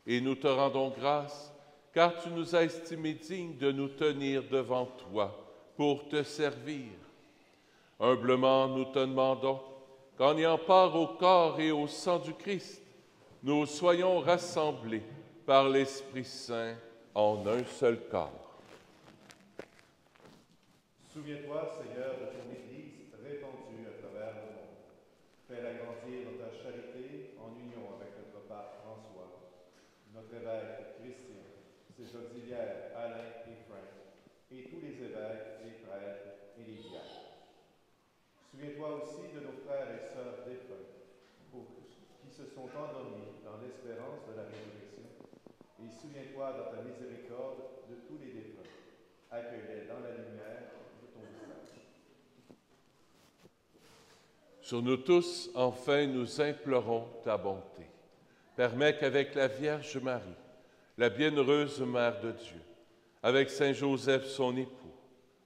Et nous te rendons grâce, car tu nous as estimés dignes de nous tenir devant toi pour te servir. Humblement, nous te demandons qu'en ayant part au corps et au sang du Christ, nous soyons rassemblés par l'Esprit Saint en un seul corps. Souviens-toi, Seigneur, de ton Église répandue à travers le monde. Fais-la grandir dans ta charité en union avec notre pape François, notre évêque Christian, ses auxiliaires Alain et Frank, et tous les évêques, les prêtres et les diacres. Souviens-toi aussi de nos frères et sœurs défunts, qui se sont endormis dans l'espérance de la résurrection, et souviens-toi dans ta miséricorde de tous les défunts. Accueille-les dans la lumière de ton visage. Sur nous tous, enfin, nous implorons ta bonté. Permets qu'avec la Vierge Marie, la bienheureuse Mère de Dieu, avec Saint Joseph, son époux,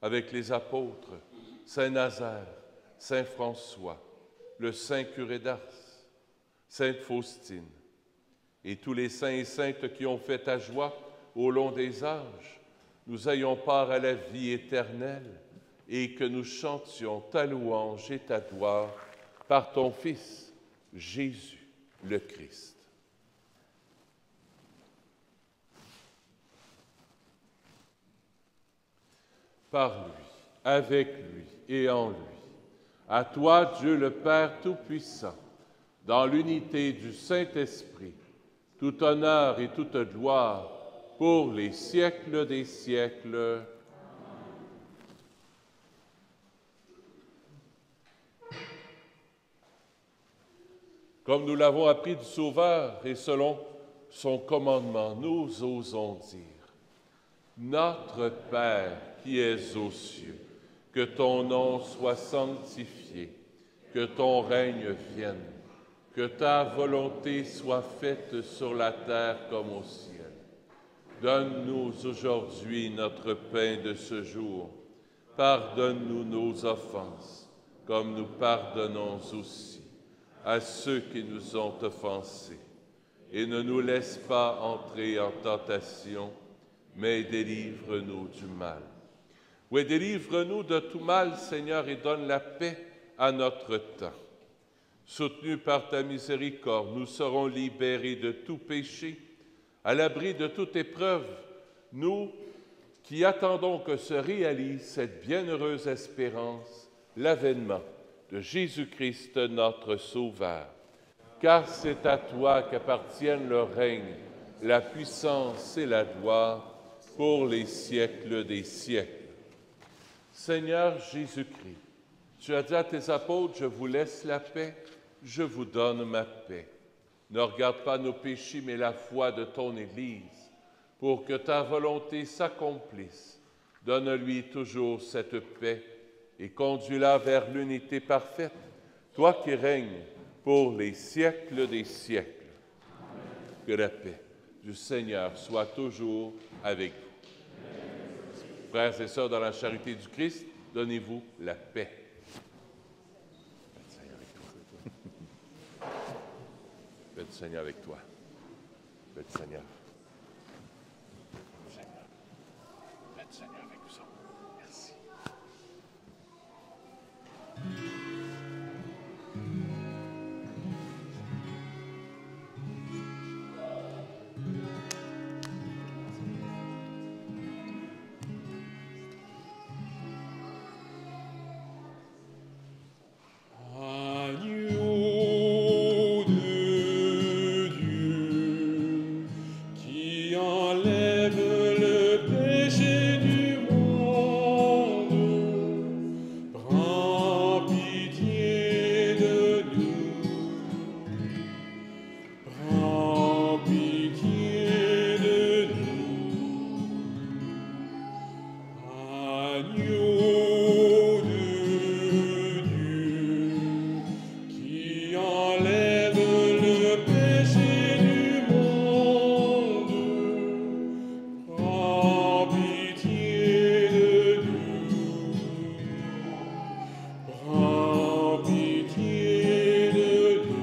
avec les apôtres, Saint Nazaire, Saint François, le Saint curé d'Ars, Sainte Faustine, et tous les saints et saintes qui ont fait ta joie au long des âges, nous ayons part à la vie éternelle et que nous chantions ta louange et ta gloire par ton Fils, Jésus le Christ. Par lui, avec lui et en lui, à toi, Dieu le Père Tout-Puissant, dans l'unité du Saint-Esprit, tout honneur et toute gloire pour les siècles des siècles. Comme nous l'avons appris du Sauveur et selon son commandement, nous osons dire: Notre Père qui es aux cieux, que ton nom soit sanctifié, que ton règne vienne, que ta volonté soit faite sur la terre comme au ciel. Donne-nous aujourd'hui notre pain de ce jour. Pardonne-nous nos offenses, comme nous pardonnons aussi à ceux qui nous ont offensés. Et ne nous laisse pas entrer en tentation, mais délivre-nous du mal. Oui, délivre-nous de tout mal, Seigneur, et donne la paix à notre temps. Soutenus par ta miséricorde, nous serons libérés de tout péché, à l'abri de toute épreuve, nous qui attendons que se réalise cette bienheureuse espérance, l'avènement de Jésus-Christ, notre Sauveur. Car c'est à toi qu'appartiennent le règne, la puissance et la gloire pour les siècles des siècles. Seigneur Jésus-Christ, tu as dit à tes apôtres, je vous laisse la paix, je vous donne ma paix. Ne regarde pas nos péchés, mais la foi de ton Église, pour que ta volonté s'accomplisse. Donne-lui toujours cette paix et conduis-la vers l'unité parfaite, toi qui règnes pour les siècles des siècles. Que la paix du Seigneur soit toujours avec vous. Frères et sœurs, dans la charité du Christ, donnez-vous la paix. Paix du Seigneur avec toi. Paix du Seigneur. Paix du Seigneur avec nous autres. Merci. Agneau de Dieu, qui enlève le péché du monde, prends pitié de nous. Prends pitié de nous. Agneau de Dieu, qui enlève le péché du monde, prends pitié de nous. Prends pitié de nous.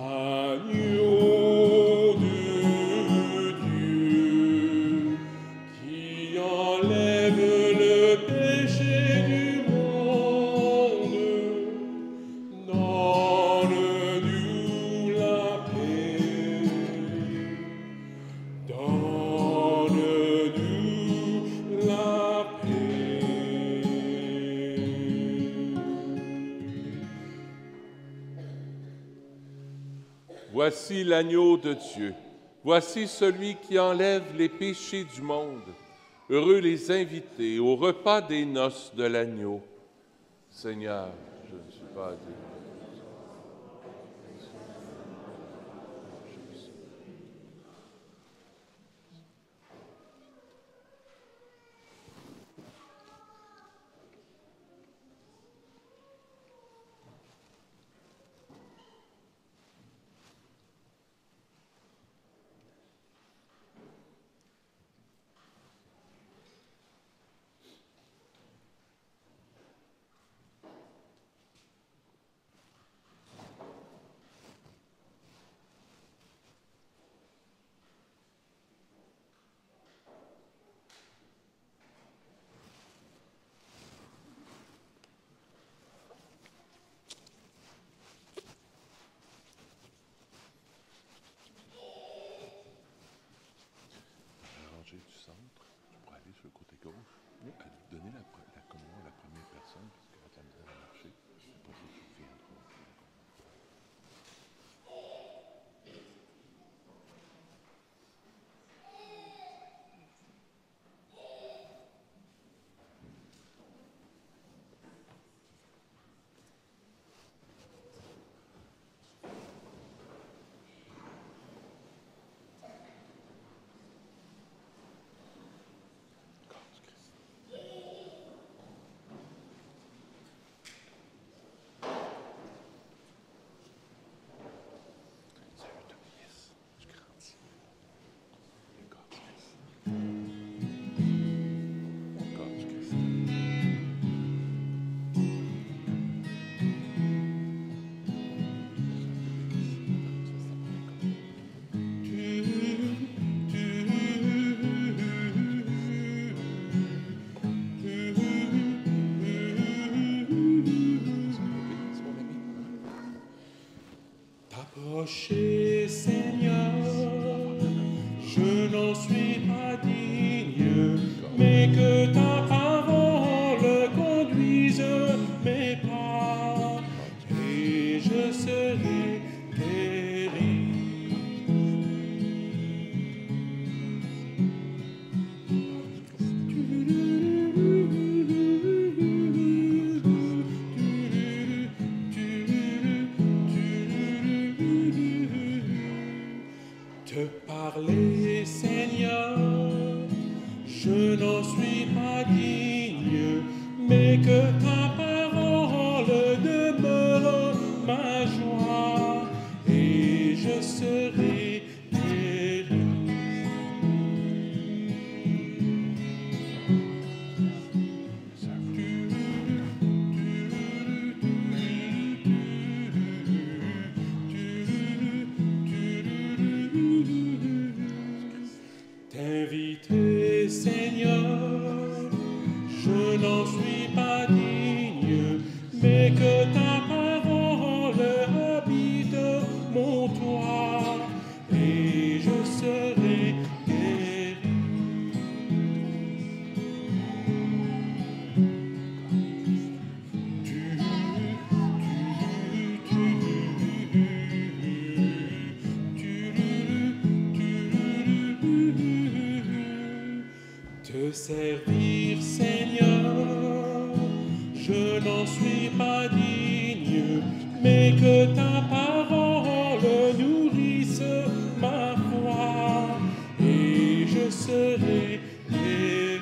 Agneau de Dieu, qui enlève le péché du monde, donne-nous la paix. Donne-nous la paix. Voici l'agneau de Dieu. Voici celui qui enlève les péchés du monde. Heureux les invités au repas des noces de l'agneau. Seigneur, je ne suis pas digne. T'approcher, Seigneur, je n'en suis pas digne, mais que ta parole conduise mes pas, et je serai guéri. Te parler, Seigneur, je n'en suis pas digne, mais que ta parole demeure ma joie, et je serai guéri. T'inviter, Seigneur, je n'en suis pas digne, mais que ta parole habite mon toit, et je serai guéri. Te servir, Seigneur, je n'en suis pas digne, mais que ta parole nourrisse ma foi, et je serai guéri.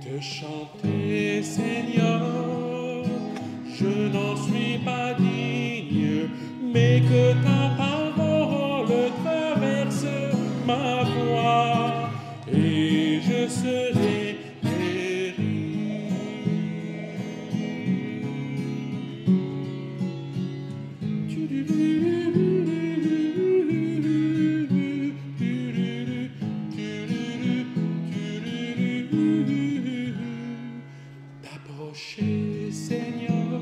Te chanter, Seigneur, je n'en suis pas digne, mais que ta parole traverse ma voie, et je serai guéri. T'approcher, Seigneur,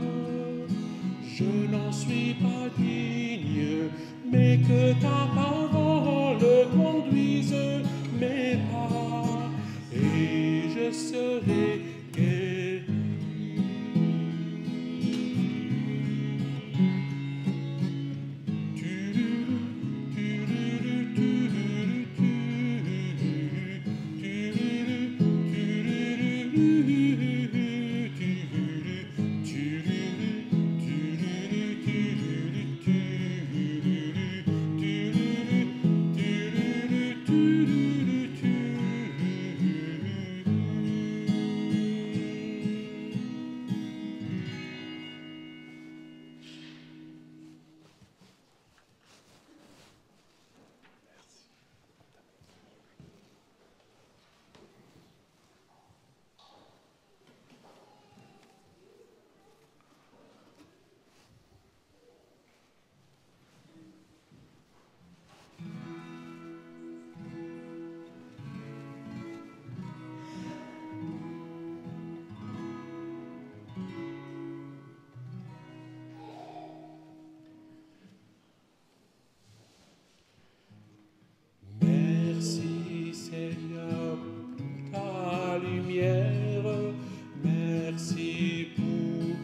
je n'en suis pas digne, mais que ta parole conduise mes pas, et je serai guéri. Merci, Seigneur, pour ta lumière. Merci pour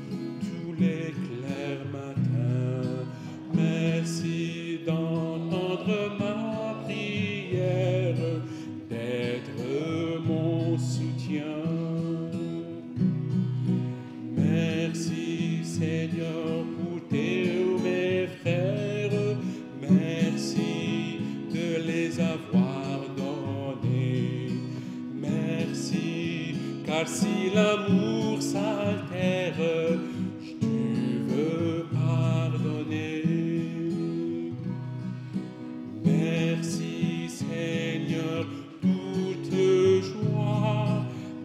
tous les clairs matins. Merci d'entendre ma prière, d'être mon soutien. Merci, Seigneur, pour mes frères. Merci de les avoir donnés. Merci, car si l'amour s'altère, tu veux pardonner. Merci, Seigneur, toute joie.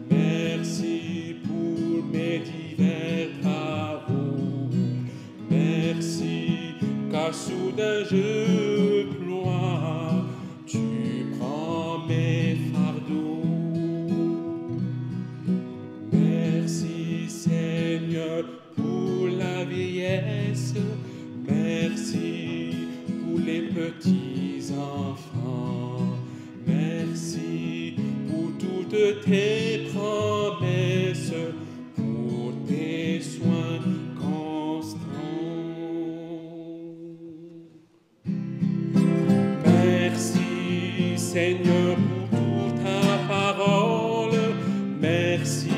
Merci pour mes divers travaux. Merci, car sous soudain je ploie, tu prends mes fardeaux. Merci Seigneur pour la vieillesse, merci pour les petits enfants, merci pour toutes tes promesses, pour tes soins constants. Merci Seigneur pour toute ta parole, merci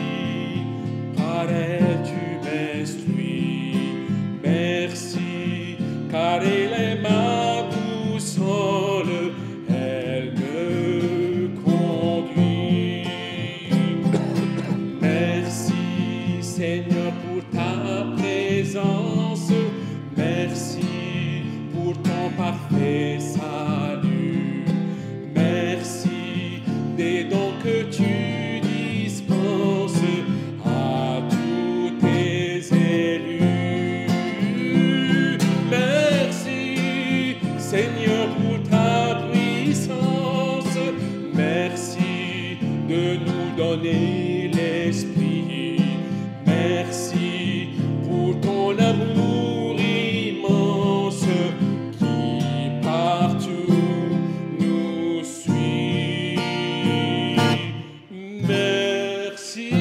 car elle tu m'instruis, merci car elle est ma boussole, elle me conduit. Merci Seigneur pour ta présence, merci pour ton parfait salut, merci des dons que tu dispenses à tous tes élus. Merci Seigneur pour ta puissance, merci de nous donner l'esprit, merci pour ton amour immense qui partout nous suit. Merci.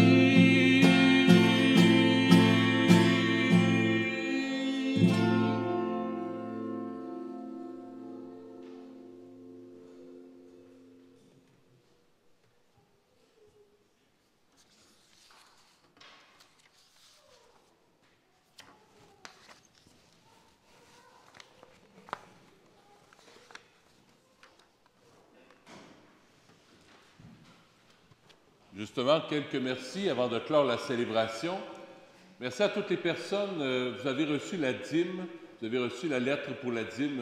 Justement, quelques merci avant de clore la célébration. Merci à toutes les personnes. Vous avez reçu la dîme, vous avez reçu la lettre pour la dîme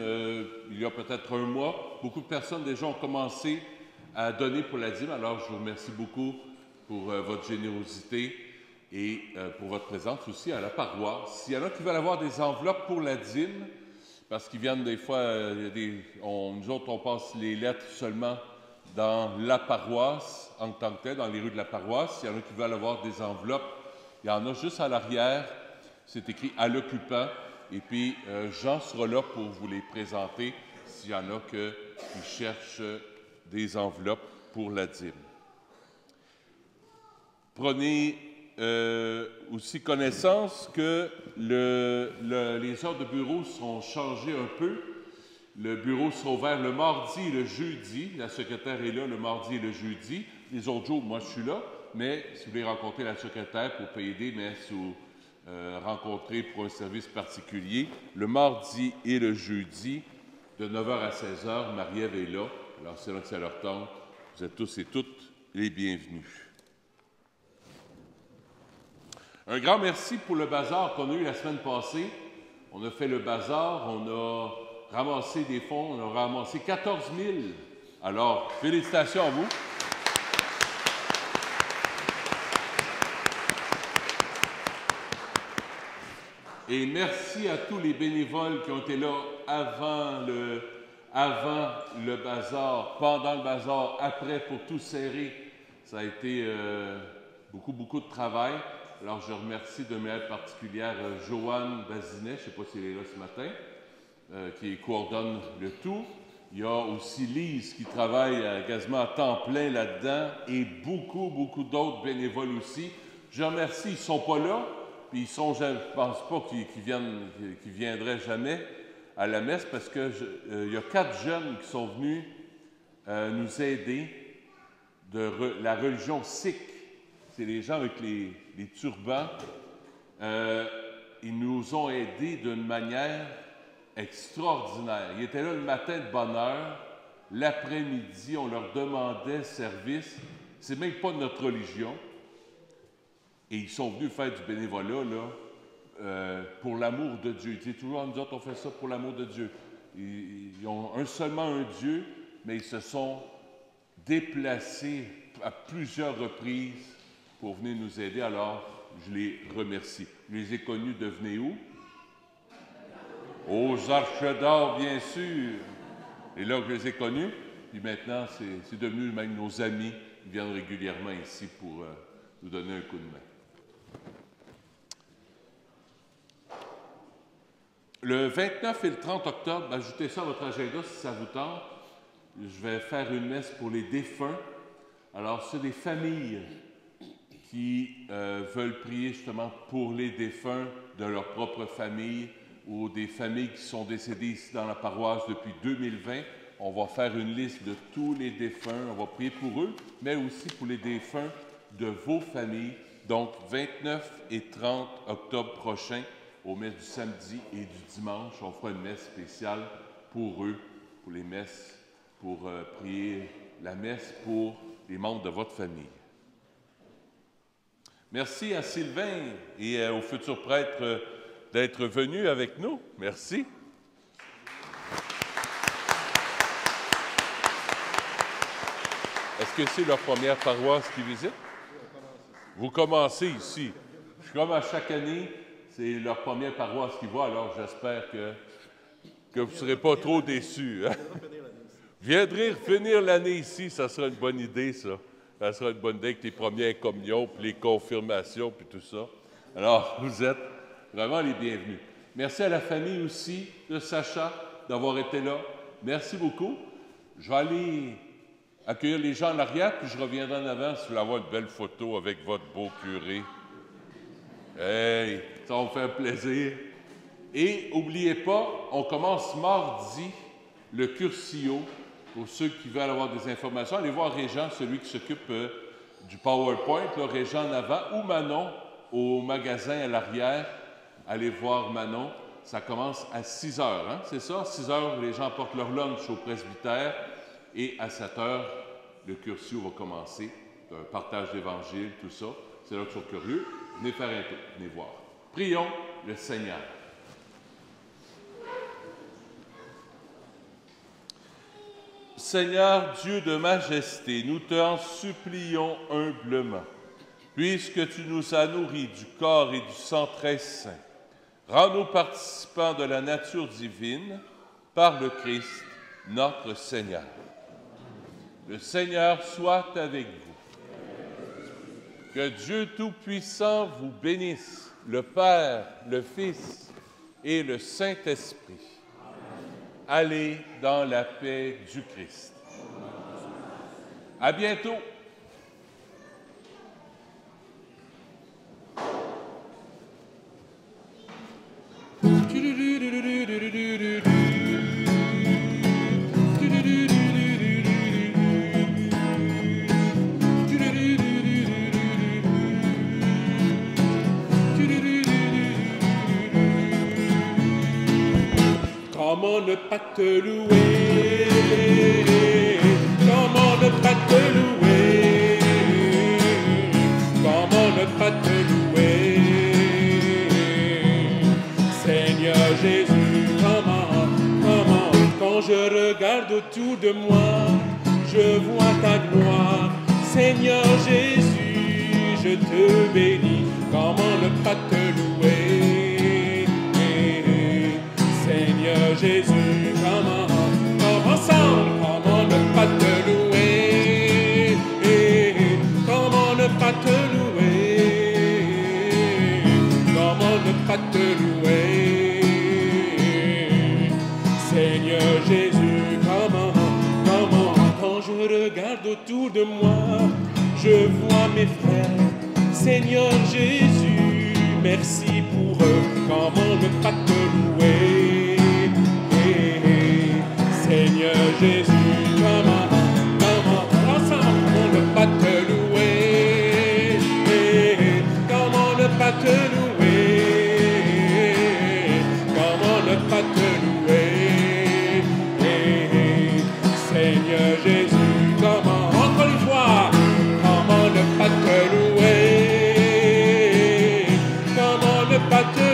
il y a peut-être un mois. Beaucoup de personnes déjà ont commencé à donner pour la dîme, alors je vous remercie beaucoup pour votre générosité et pour votre présence aussi à la paroisse. S'il y en a qui veulent avoir des enveloppes pour la dîme, parce qu'ils viennent des fois, nous autres on passe les lettres seulement dans la paroisse en tant que telle, dans les rues de la paroisse. S'il y en a qui veulent avoir des enveloppes, il y en a juste à l'arrière. C'est écrit « à l'occupant ». Et puis, Jean sera là pour vous les présenter s'il y en a qui cherchent des enveloppes pour la dîme. Prenez aussi connaissance que les heures de bureau seront changées un peu. Le bureau sera ouvert le mardi et le jeudi. La secrétaire est là le mardi et le jeudi. Les autres jours, moi, je suis là. Mais si vous voulez rencontrer la secrétaire pour payer des messes ou rencontrer pour un service particulier, le mardi et le jeudi, de 9h à 16h, Marie-Ève est là. Alors, c'est là que ça leur tente. Vous êtes tous et toutes les bienvenus. Un grand merci pour le bazar qu'on a eu la semaine passée. On a fait le bazar, on a ramassé des fonds, on a ramassé 14 000. Alors, félicitations à vous. Et merci à tous les bénévoles qui ont été là avant le bazar, pendant le bazar, après pour tout serrer. Ça a été beaucoup de travail. Alors, je remercie de manière particulière Joanne Bazinet, je ne sais pas si elle est là ce matin, qui coordonne le tout. Il y a aussi Lise qui travaille quasiment à temps plein là-dedans et beaucoup d'autres bénévoles aussi. Je remercie, ils ne sont pas là, puis ils sont, je ne pense pas qu'ils viendraient jamais à la messe parce qu'il y a 4 jeunes qui sont venus nous aider de la religion sikh. C'est les gens avec les turbans. Ils nous ont aidés d'une manière extraordinaire. Ils étaient là le matin de bonne heure, l'après-midi, on leur demandait service. C'est même pas notre religion. Et ils sont venus faire du bénévolat, là, pour l'amour de Dieu. Ils disent toujours, nous autres, on fait ça pour l'amour de Dieu. Ils ont seulement un Dieu, mais ils se sont déplacés à plusieurs reprises pour venir nous aider. Alors, je les remercie. Je les ai connus de venez où? aux Arches d'Or, bien sûr. Et là que je les ai connus, puis maintenant, c'est devenu même nos amis. Ils viennent régulièrement ici pour nous donner un coup de main. Le 29 et le 30 octobre, ajoutez ça à votre agenda si ça vous tente. Je vais faire une messe pour les défunts. Alors, c'est des familles qui veulent prier justement pour les défunts de leur propre famille ou des familles qui sont décédées ici dans la paroisse depuis 2020. On va faire une liste de tous les défunts. On va prier pour eux, mais aussi pour les défunts de vos familles. Donc, 29 et 30 octobre prochain, aux messes du samedi et du dimanche, on fera une messe spéciale pour eux, pour les messes, pour prier la messe pour les membres de votre famille. Merci à Sylvain et au futur prêtre d'être venus avec nous. Merci. Est-ce que c'est leur première paroisse qu'ils visitent? Vous commencez ici. Comme à chaque année, c'est leur première paroisse qu'ils voient, alors j'espère que vous ne serez pas trop déçus. Hein? Viendrez finir l'année ici, ça sera une bonne idée, ça. Ça sera une bonne idée avec les premières communions, puis les confirmations, puis tout ça. Alors, vous êtes vraiment les bienvenus. Merci à la famille aussi de Sacha d'avoir été là. Merci beaucoup. Je vais aller accueillir les gens en arrière, puis je reviendrai en avant si vous voulez avoir une belle photo avec votre beau curé. Hey, ça va me faire plaisir. Et n'oubliez pas, on commence mardi le Curcio. Pour ceux qui veulent avoir des informations, allez voir Régent, celui qui s'occupe du PowerPoint, là, Régent en avant, ou Manon au magasin à l'arrière. Allez voir Manon. Ça commence à 6 heures, hein? C'est ça? 6 heures, les gens portent leur lunch au presbytère. Et à 7 heures, le Curcio va commencer. Un partage d'Évangile, tout ça. C'est là que je suis curieux. Venez faire un tour, venez voir. Prions le Seigneur. Seigneur Dieu de majesté, nous t'en supplions humblement, puisque tu nous as nourris du corps et du sang très saint, rends-nous participants de la nature divine par le Christ, notre Seigneur. Le Seigneur soit avec vous. Que Dieu Tout-Puissant vous bénisse, le Père, le Fils et le Saint-Esprit. Allez dans la paix du Christ. À bientôt. Comment ne pas te louer? Comment ne pas te louer? Comment ne pas te louer? Seigneur Jésus, comment, quand je regarde autour de moi, je vois ta gloire. Seigneur Jésus, je te bénis. Comment ne pas te louer? Seigneur Jésus, comment ensemble, comment ne pas te louer? Comment ne pas te louer? Comment ne pas te louer? Seigneur Jésus, comment, quand je regarde autour de moi, je vois mes frères. Seigneur Jésus, merci pour eux, comment ne pas te louer? Seigneur Jésus, comment, ensemble, comment ne pas te louer? Comment ne pas te louer? Comment ne pas te louer? Seigneur Jésus, comment, encore une fois, comment ne pas te louer? Comment ne pas te